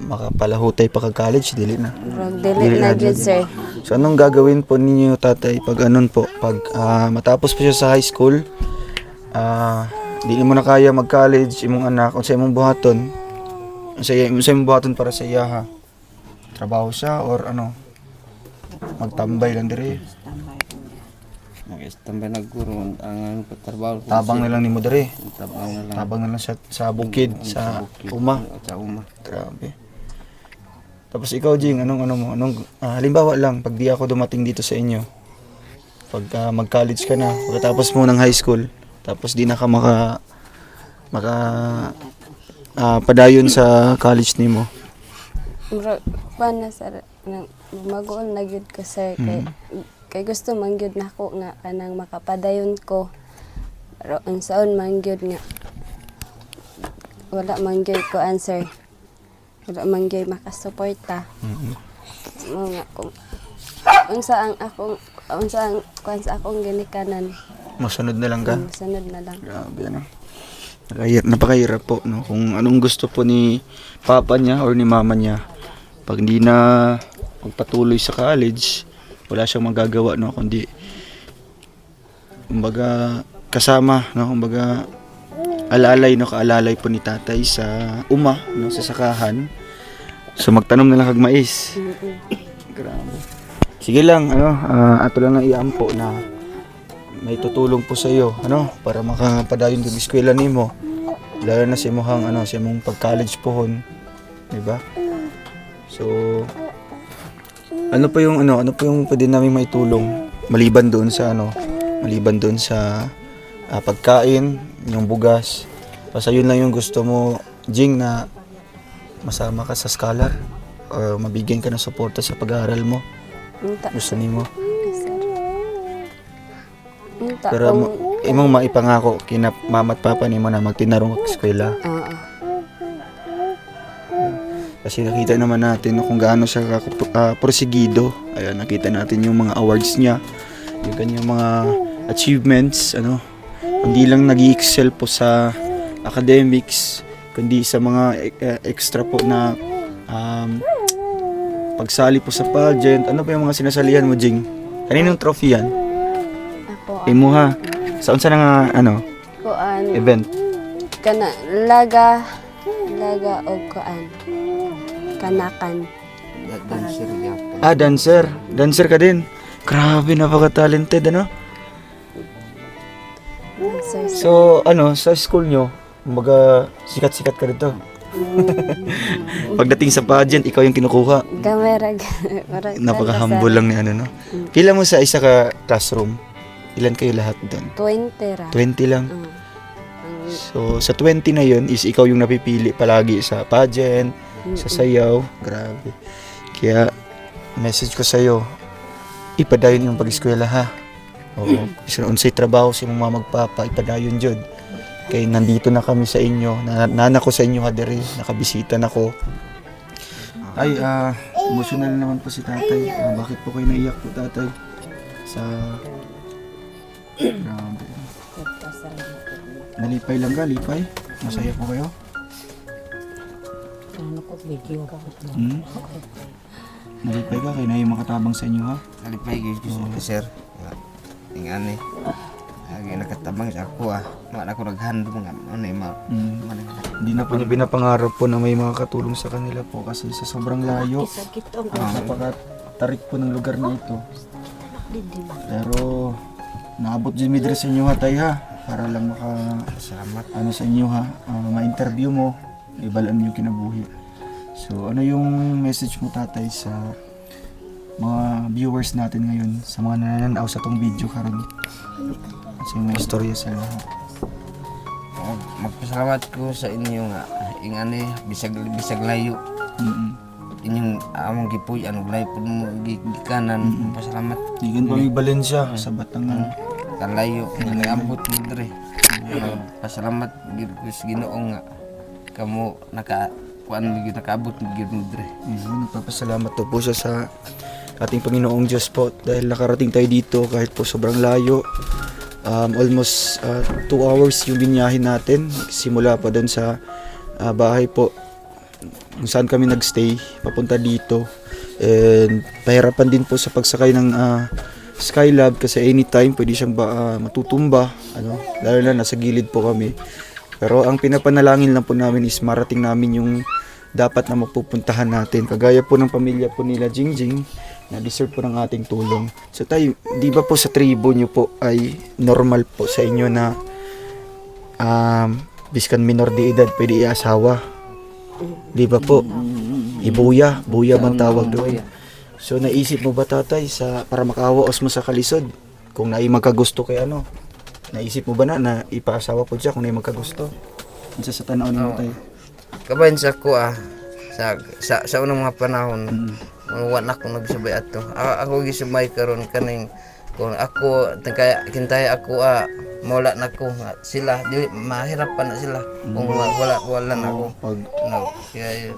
Speaker 2: makapalahutay pa kag-college, dili na.
Speaker 5: Dili na gyud sir.
Speaker 2: So anong gagawin po ninyo tatay pag pag matapos po siya sa high school, di mo na kaya mag-college, imong anak, unsa imong buhaton? Unsa imong buhaton para sa iya ha? Trabaho siya or magtambay lang dire.
Speaker 4: Tambay nagguro ang trabaho ko.
Speaker 2: Tabang na lang nimo dire.
Speaker 4: Tabang na lang.
Speaker 2: Tabang na lang sa bukid, sa uma.
Speaker 4: Sa uma.
Speaker 2: Grabe. Tapos ikaw, Jing, halimbawa lang, pag di ako dumating dito sa inyo, pag mag-college ka na, pagkatapos mo ng high school, tapos di na ka padayon sa college nimo.
Speaker 5: Bro, paano sir, mag-uol na gyud ko sir, kay gusto man gyud nako nga kanang makapadayon ko. Pero unsaon man gyud nga wala man gyud ko answer. Wala man gyud makasuporta. Mo nga kung unsa ang kuan sa akong ginikanan,
Speaker 2: Masunod na lang ka?
Speaker 5: sunod na lang.
Speaker 2: Grabe, napakahirap po, no? Kung anong gusto po ni papa niya or ni mama niya, pag hindi na magpatuloy sa college, wala siyang magagawa, no? Kundi, kumbaga, kasama, no? Kumbaga, kaalalay po ni tatay sa uma, no? Sa sakahan. So, magtanom na lang kag mais. Grabe. Sige lang, ato lang ang iampo na may tutulong po sa iyo, para makapadayon din eskwela nimo. Lalo na sa imong sa imong pag-college pohon, di ba? So ano pa yung pwede namin maitulong maliban doon sa pagkain, yung bugas. Basta yun lang yung gusto mo, Jing, na masama ka sa scholar or mabigyan ka ng suporta sa pag-aaral mo. Gusto nimo. Pero imong maipangako kina mama at papa nimo na magtinarong ka eskwela. Kasi nakita naman natin kung gaano siya porsigido. Ayan, nakita natin yung mga awards niya, yung kanyang mga achievements, hindi lang nag-excel po sa academics, kundi sa mga extra po na pagsali po sa pageant. Ano pa yung mga sinasalihan mo, Jing? Kaninong trophy yan?
Speaker 5: Ako
Speaker 2: Imo ha? Saan sa nga
Speaker 5: kuan
Speaker 2: event?
Speaker 5: kana laga o kuan kanakan.
Speaker 4: Dancer niya.
Speaker 2: Dancer. Dancer ka din. Grabe, napaka-talented,
Speaker 5: Sir,
Speaker 2: So, sa school nyo, kumbaga, sikat-sikat ka dito. Pagdating sa pageant, ikaw yung kinukuha.
Speaker 5: gamera.
Speaker 2: Napaka-humble lang ni no? Pila mo sa isa ka classroom? Ilan kayo lahat doon?
Speaker 5: 20 ra.
Speaker 2: 20 lang. So, sa 20 na yun, is ikaw yung napipili palagi sa pageant, sa sayaw. Grabe. Kaya, message ko sa'yo, ipadayon yung pag-eskwela, ha? Oo. Kasi unsay trabaho si mong magpapa, ipadayon dyan. Kaya nandito na kami sa inyo. Nana ko sa inyo, hadiri. Nakabisita na ko. Ay, emotional naman po si tatay. Bakit po kayo naiyak po, tatay? Grabe. Nalipay lang ka, lipay? Masaya po kayo? Nalipay ka, kayo na yung makatabang sa inyo, ha?
Speaker 4: Nalipay ko sir. Ingani. Lagi nakatabang sa ako Mga ako naghandong
Speaker 2: Hindi na po niya binapangarap po na may mga katulong sa kanila po kasi sa sobrang layo. tarik po ng lugar na ito. Pero naabot din midre sa inyo ha tay ha, para lang
Speaker 4: Salamat.
Speaker 2: ano sa inyo ha, ma-interview mo, ibalaan mo yung kinabuhi. So ano yung message mo tatay sa mga viewers natin ngayon, sa mga nananaw sa tong video karon? Kasi may istorya sila.
Speaker 4: Magpasalamat ko sa inyo nga ingani bisag layo inyong among gipuy-an ug layo pud mo gikanan. Pasalamat
Speaker 2: Digan pa may Valencia sa Batangan.
Speaker 4: kalayo nga nagambot mo dire. Pasalamat gid ko sa Ginoo nga kamo nakaabot gid mo dire.
Speaker 2: Nagpapasalamat to po siya sa ating Panginoong Diyos po dahil nakarating tayo dito kahit po sobrang layo. Almost 2 hours yung binyahin natin simula pa doon sa bahay po kung saan kami nagstay papunta dito, and pahirapan din po sa pagsakay ng Skylab kasi anytime pwede siyang matutumba, lalo na nasa gilid po kami. Pero ang pinapanalangin lang po namin is marating namin yung dapat na mapupuntahan natin, kagaya po ng pamilya po nila Jingjing na deserve po ng ating tulong. So tayo, di ba po sa tribo nyo po ay normal po sa inyo na biskan minor de edad pwede i-asawa? Di ba po? Ibuya, buya bang tawag doon? So naisip mo ba tatay para makawaos mo sa kalisod? Kung nai magkagusto kay naisip mo ba na ipaasawa po siya kung nai magkagusto? Ano sa tanaw niyo tayo?
Speaker 4: Kabayan sa ko sa unang mga panahon wala akong nagsabay ato. Ako gisubay karon kaning kung ako kintay ako mawala na ko sila di mahirapan na sila kung wala na ako. Kaya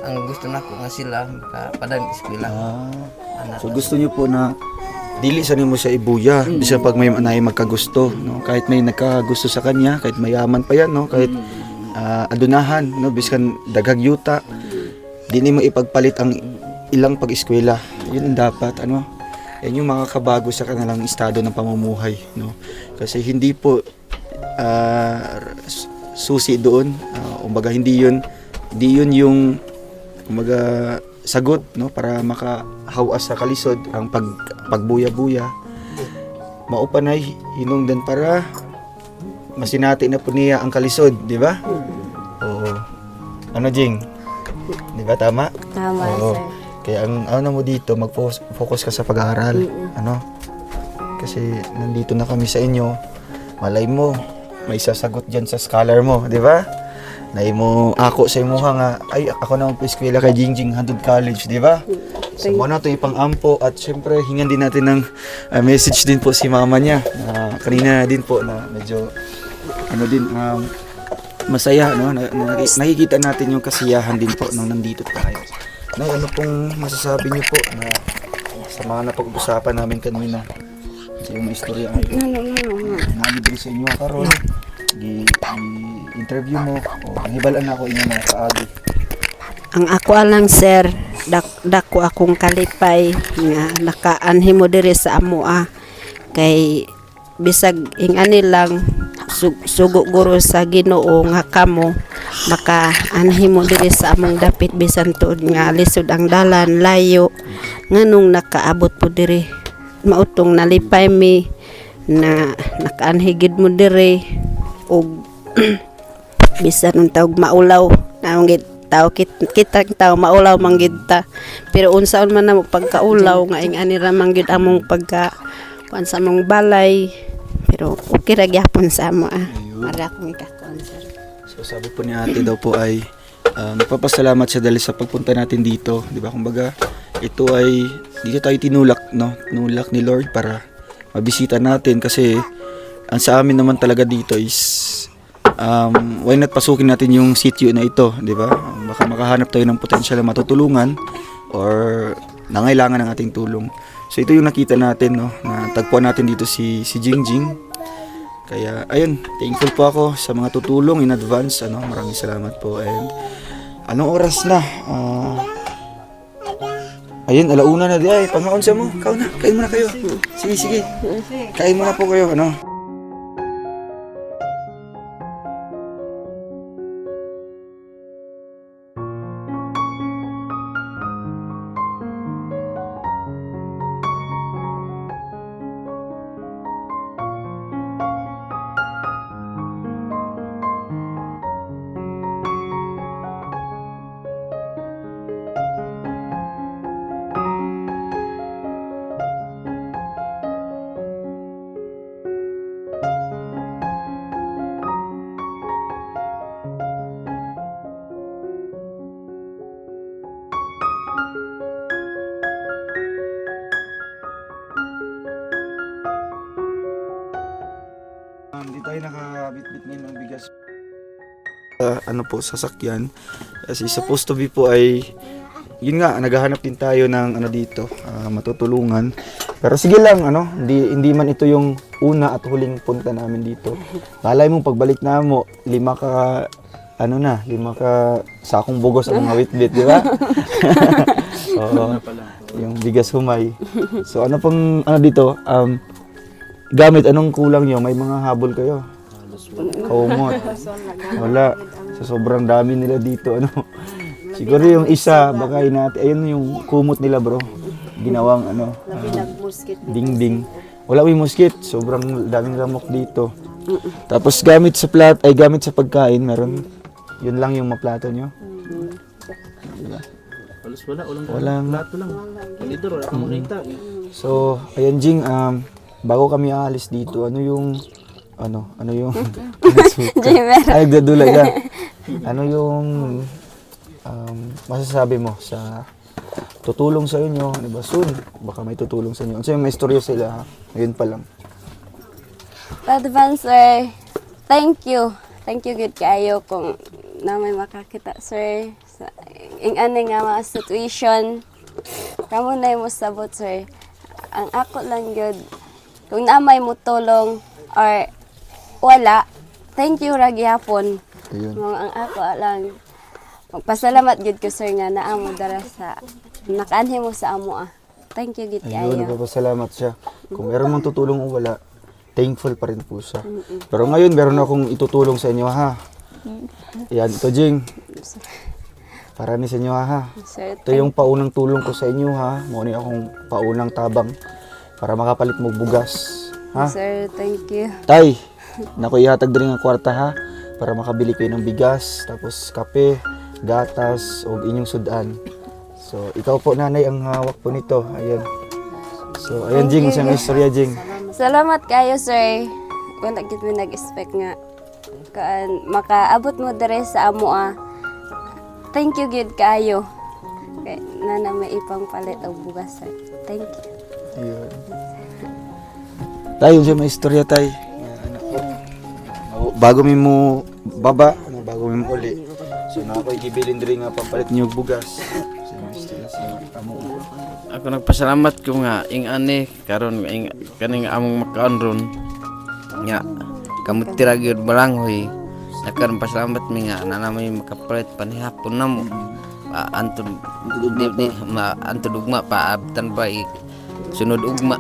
Speaker 4: ang gusto nako nga sila makapadang eskwela.
Speaker 2: So gusto niyo po na dili sa nimo siya ibuya bisan pag may naay magkagusto, no? Kahit may nagkagusto sa kanya, kahit mayaman pa yan, no? Kahit adunahan, no? Bisan daghag yuta, di nimo ipagpalit ang ilang pag-eskwela. Yun ang dapat, yan yung makakabago sa kanilang estado ng pamumuhay, no? Kasi hindi po susi doon, umbaga hindi yun yung umbaga sagot, no, para makahawas sa kalisod ang pagbuya-buya. Maupanay hinungdan para masinati na po niya ang kalisod, di ba? Oo. Jing? Di ba tama?
Speaker 5: Tama,
Speaker 2: Oo.
Speaker 5: sir.
Speaker 2: Kaya ang mo dito, mag-focus ka sa pag-aaral. Kasi nandito na kami sa inyo. Malay mo, may sasagot dyan sa scholar mo, di ba? Nay mo ako sa imo nga, ay ako na mag-eskwela kay Jingjing Handod College, di ba? So mo na to ipang-ampo at syempre hingan din natin ng message din po si mama niya. Kanina din po na medyo masaya, no? Nakikita natin yung kasiyahan din po nung nandito tayo. Nay, ano pong masasabi niyo po na sa mga napag-usapan namin kanina? Sa yung istorya namin din sa inyo karon. Interview mo o nahibalaan ako inyo mga kaagi.
Speaker 3: Ang ako alang sir, dako akong kalipay nga nakaanhi mo diri sa amoa kay bisag ingani lang sugo guro sa Ginoo nga kamo makaanhi mo diri sa among dapit bisan tuod nga lisod ang dalan layo nganong nakaabot po diri mautong nalipay mi na nakaanhi gid mo diri og bisan ang tawag maulaw naong gid tao kitang tao maulaw manggid ta pero unsaon man na mo pagkaulaw nga ingani ra manggid among pagka kuan sa among balay pero okay ra gyapon sa amo para akong ikakuan sir.
Speaker 2: So sabi po ni ate daw po ay nagpapasalamat siya dahil sa pagpunta natin dito, di ba? Kumbaga ito ay dito tayo tinulak, no? Tinulak ni Lord para mabisita natin kasi ang sa amin naman talaga dito is why not pasukin natin yung sitio na ito, di ba? Baka makahanap tayo ng potensyal na matutulungan or nangailangan ng ating tulong. So ito yung nakita natin, no, na tagpuan natin dito si Jingjing. Kaya ayun, thankful po ako sa mga tutulong in advance, maraming salamat po. And anong oras na? Ayun, alauna na di ay, pangaon siya mo. Kain muna kayo. Sige. Kain muna po kayo, tayo nakabitbit ngayon ng bigas. Ano po, sasakyan. Kasi supposed to be po ay, yun nga, naghahanap din tayo ng ano dito, matutulungan. Pero sige lang, ano, hindi man ito yung una at huling punta namin dito. Malay mo, pagbalik na mo, 5 ka sakong bugos ang mga witbit, di ba? Oo, yung bigas humay. So ano pang, ano dito, gamit, anong kulang nyo? May mga habol kayo? Kaumot. Wala. So sobrang dami nila dito, ano. Siguro yung isa, baka natin, ayun yung kumot nila bro. Ginawang ano, ding-ding. Wala yung muskit, sobrang daming lamok dito. Tapos gamit sa pagkain, meron, yun lang yung maplato nyo.
Speaker 6: Halos wala,
Speaker 2: Walang
Speaker 6: plato lang. Dito, wala kang makita.
Speaker 2: So, ayan Jing, bago kami aalis dito, ano yung ay, nagdadula ka. Ano yung masasabi mo sa tutulong sa inyo, di ba? Soon, baka may tutulong sa inyo. Ano yung may istorya sila, ha? Ngayon pa lang.
Speaker 5: Advance, sir. Thank you. Thank you, good kayo kung na may makakita, sir. Sa ani nga mga situation. Kamo na mo sabot, sir. Ang ako lang yun, kung namay mo tulong or wala, thank you ra gyapon.
Speaker 2: Ayun.
Speaker 5: Ang ako lang, magpasalamat gid ko, sir, nga naamo dara sa nakaanhi mo sa amo. Thank you, gid
Speaker 2: Ayun,
Speaker 5: kayo.
Speaker 2: nagpapasalamat siya. Kung meron mong tutulong o wala, thankful pa rin po siya. Pero ngayon, meron akong itutulong sa inyo, ha? Yan, ito Jing. Para ni sa inyo, ha?
Speaker 5: Sir,
Speaker 2: Ito yung paunang tulong ko sa inyo, ha? Muna akong paunang tabang para makapalit mo bugas. Ha?
Speaker 5: sir, thank you.
Speaker 2: Tay, naku ihatag din ang kwarta, ha? Para makabili kayo ng bigas, tapos kape, gatas, o inyong sudan. So, ikaw po nanay ang hawak po nito. Ayan. So, ayan Jing, isang istorya Jing.
Speaker 5: Salamat kayo, sir. Kung nagkit mo nag-expect nga. Makaabot mo dere sa amo. Thank you, good kayo. Kay na may ipang palit o bugas, sir. Thank you.
Speaker 2: Ayun. Tay, yung may istorya tay. Anak ko. Bago mo baba, bago mo uli. So, na ako'y gibilin din nga pampalit niyo og bugas. So, may istorya sa amo.
Speaker 4: Ako nagpasalamat ko nga ing ani karon ing kaning among makaon ron nga kamot tira gyud balanghoy nakaron pasalamat mi nga na may makapalit panihapon namo antod antod ugma pa abtan ba sunod ugma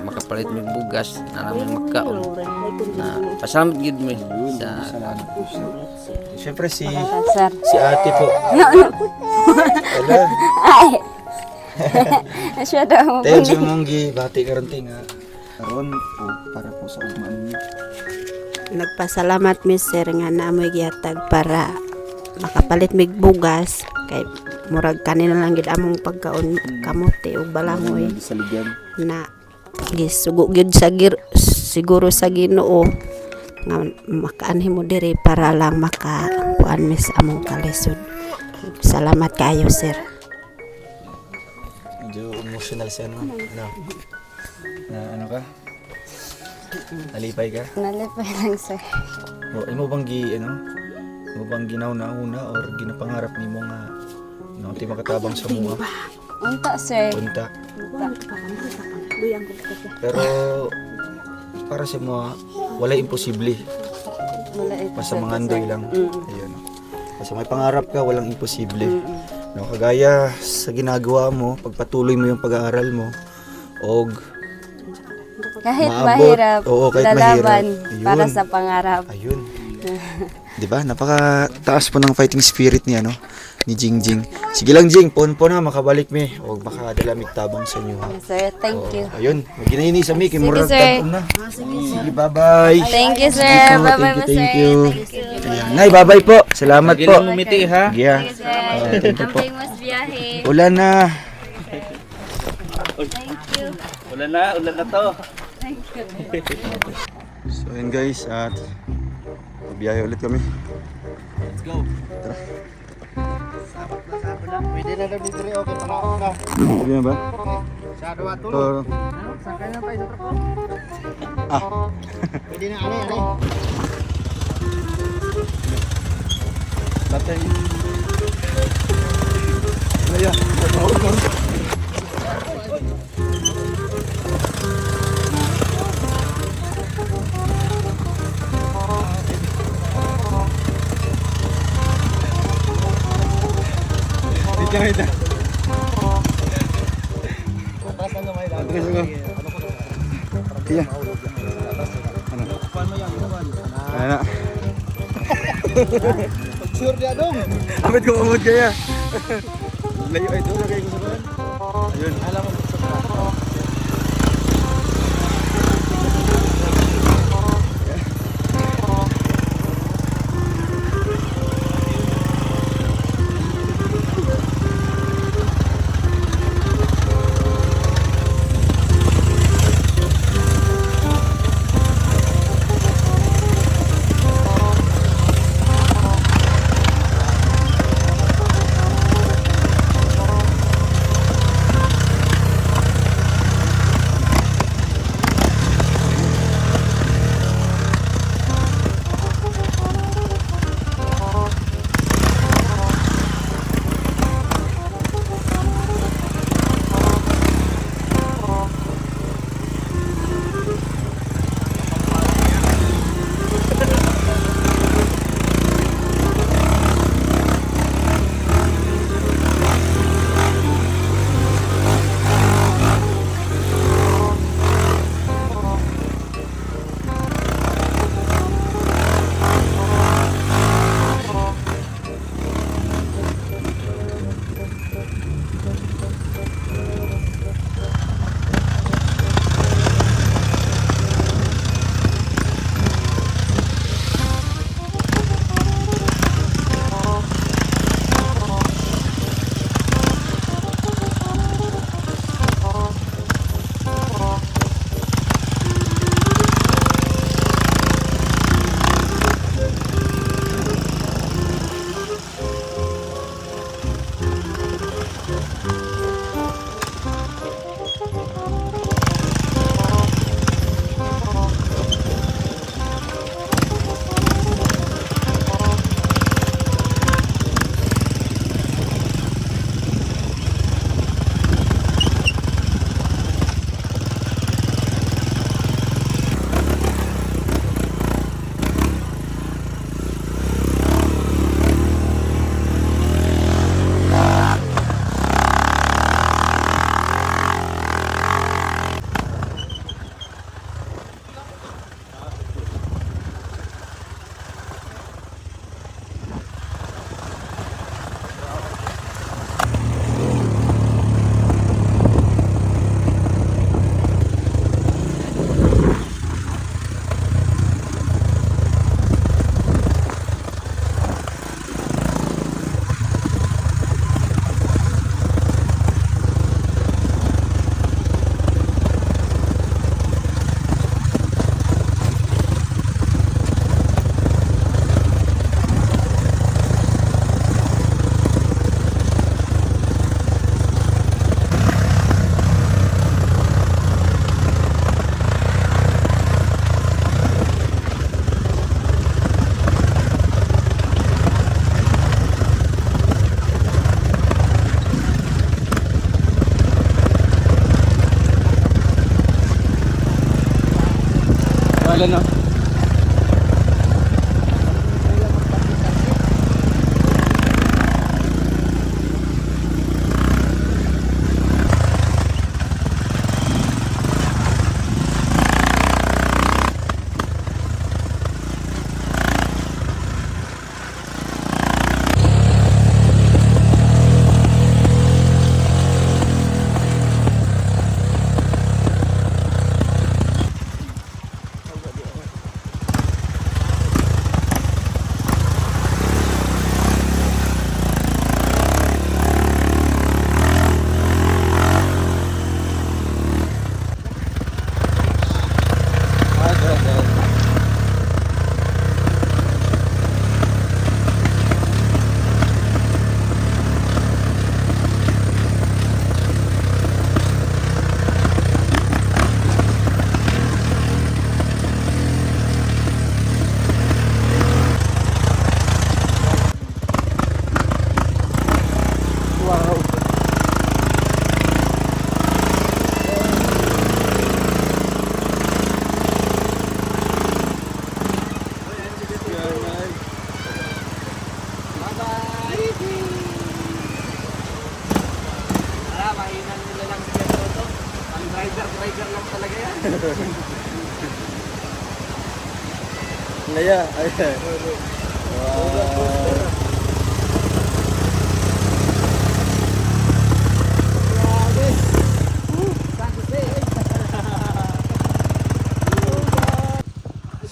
Speaker 4: makapalit mi bugas na namin makaon pasalamat gyud mi sa
Speaker 2: Siyempre si
Speaker 5: Sir.
Speaker 2: ate po. Wala.
Speaker 5: Ay! Siya daw.
Speaker 2: Tayo siya mong gibati karanting ha. Karon po para po sa ugmaan niyo.
Speaker 3: Nagpasalamat mi sir nga naamoy gihatag para makapalit mig bugas kay murag kanina lang gid among pagkaon kamote ug balangoy
Speaker 2: Sa ligyan.
Speaker 3: na gisugo gyud sa siguro sa Ginoo nga makaanhi mo diri para lang makakuan mi sa among kalisod. Salamat kayo sir.
Speaker 2: Medyo emotional siya no. Na ano ka? Nalipay ka?
Speaker 5: Nalipay lang, sir.
Speaker 2: O imo bang imo bang ginauna or ginapangarap nimo nga no ti makatabang sa mga
Speaker 5: Unta, sir.
Speaker 2: punta.
Speaker 5: Unta.
Speaker 2: Pero para sa mga wala imposible.
Speaker 5: Wala ito,
Speaker 2: Basta
Speaker 5: sir,
Speaker 2: mga andoy
Speaker 5: sir.
Speaker 2: lang. Ayun. Kasi may pangarap ka, walang imposible. No, kagaya sa ginagawa mo, pagpatuloy mo yung pag-aaral mo, og
Speaker 5: Kahit
Speaker 2: maabot.
Speaker 5: mahirap,
Speaker 2: Oo, kahit
Speaker 5: lalaban
Speaker 2: mahirap. Ayun.
Speaker 5: para sa pangarap.
Speaker 2: ayun. 'Di ba? Napaka-taas po ng fighting spirit niya, no? Ni Jingjing. Sige lang Jing, pon na makabalik mi. Og makadalamig tabang sa inyo ha.
Speaker 5: Yes, sir, thank you.
Speaker 2: Ayun, maginahini sa mi kay
Speaker 5: Sige,
Speaker 2: murag
Speaker 5: sir.
Speaker 2: tagom na. Sige, bye-bye.
Speaker 5: Thank you, sir.
Speaker 2: Thank you,
Speaker 5: Bye-bye,
Speaker 2: thank you,
Speaker 5: sir.
Speaker 2: thank you.
Speaker 5: Thank you.
Speaker 2: Ayan. Nay, bye-bye po. Salamat po.
Speaker 4: umiti ha.
Speaker 2: Sige ha.
Speaker 5: Thank you, sir. Ang famous biyahe.
Speaker 2: Ulan na.
Speaker 5: Thank you.
Speaker 6: Ulan na to.
Speaker 2: So yun guys, at biyahe ulit kami.
Speaker 6: Let's go.
Speaker 1: Pwede na lang dito rin, okay, panahon na.
Speaker 2: Sige na ba?
Speaker 1: Sa dua tulog.
Speaker 2: Oh.
Speaker 1: Sakay na tayo sa truck.
Speaker 2: Ah.
Speaker 1: Pwede na ali.
Speaker 2: Batay. Laya. Wait lang.
Speaker 1: Pasan na may daan.
Speaker 2: Atras ko. Iya. Ano?
Speaker 6: Kuan mo yan, kuan.
Speaker 2: Ayan na.
Speaker 1: Sure dia dong.
Speaker 2: Amit ko umod kaya. Layo ay doon lagay ko sa bahan. Ayun.
Speaker 1: Alam mo sa
Speaker 2: Wala na.
Speaker 6: rider lang talaga yan.
Speaker 2: Laya. Ayan. Wow.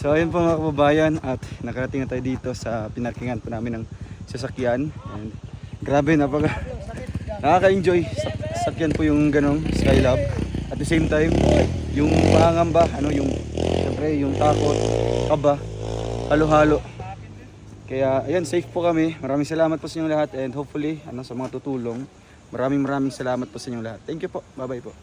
Speaker 2: So ayun po mga kababayan at nakarating na tayo dito sa pinarkingan po namin ng sasakyan. And grabe, nakaka-enjoy sasakyan po yung ganong Skylab. At the same time, yung pangamba, yung syempre yung takot, kaba, halo-halo. Kaya ayan, safe po kami. Maraming salamat po sa inyong lahat and hopefully sa mga tutulong. Maraming salamat po sa inyong lahat. Thank you po. Bye-bye po.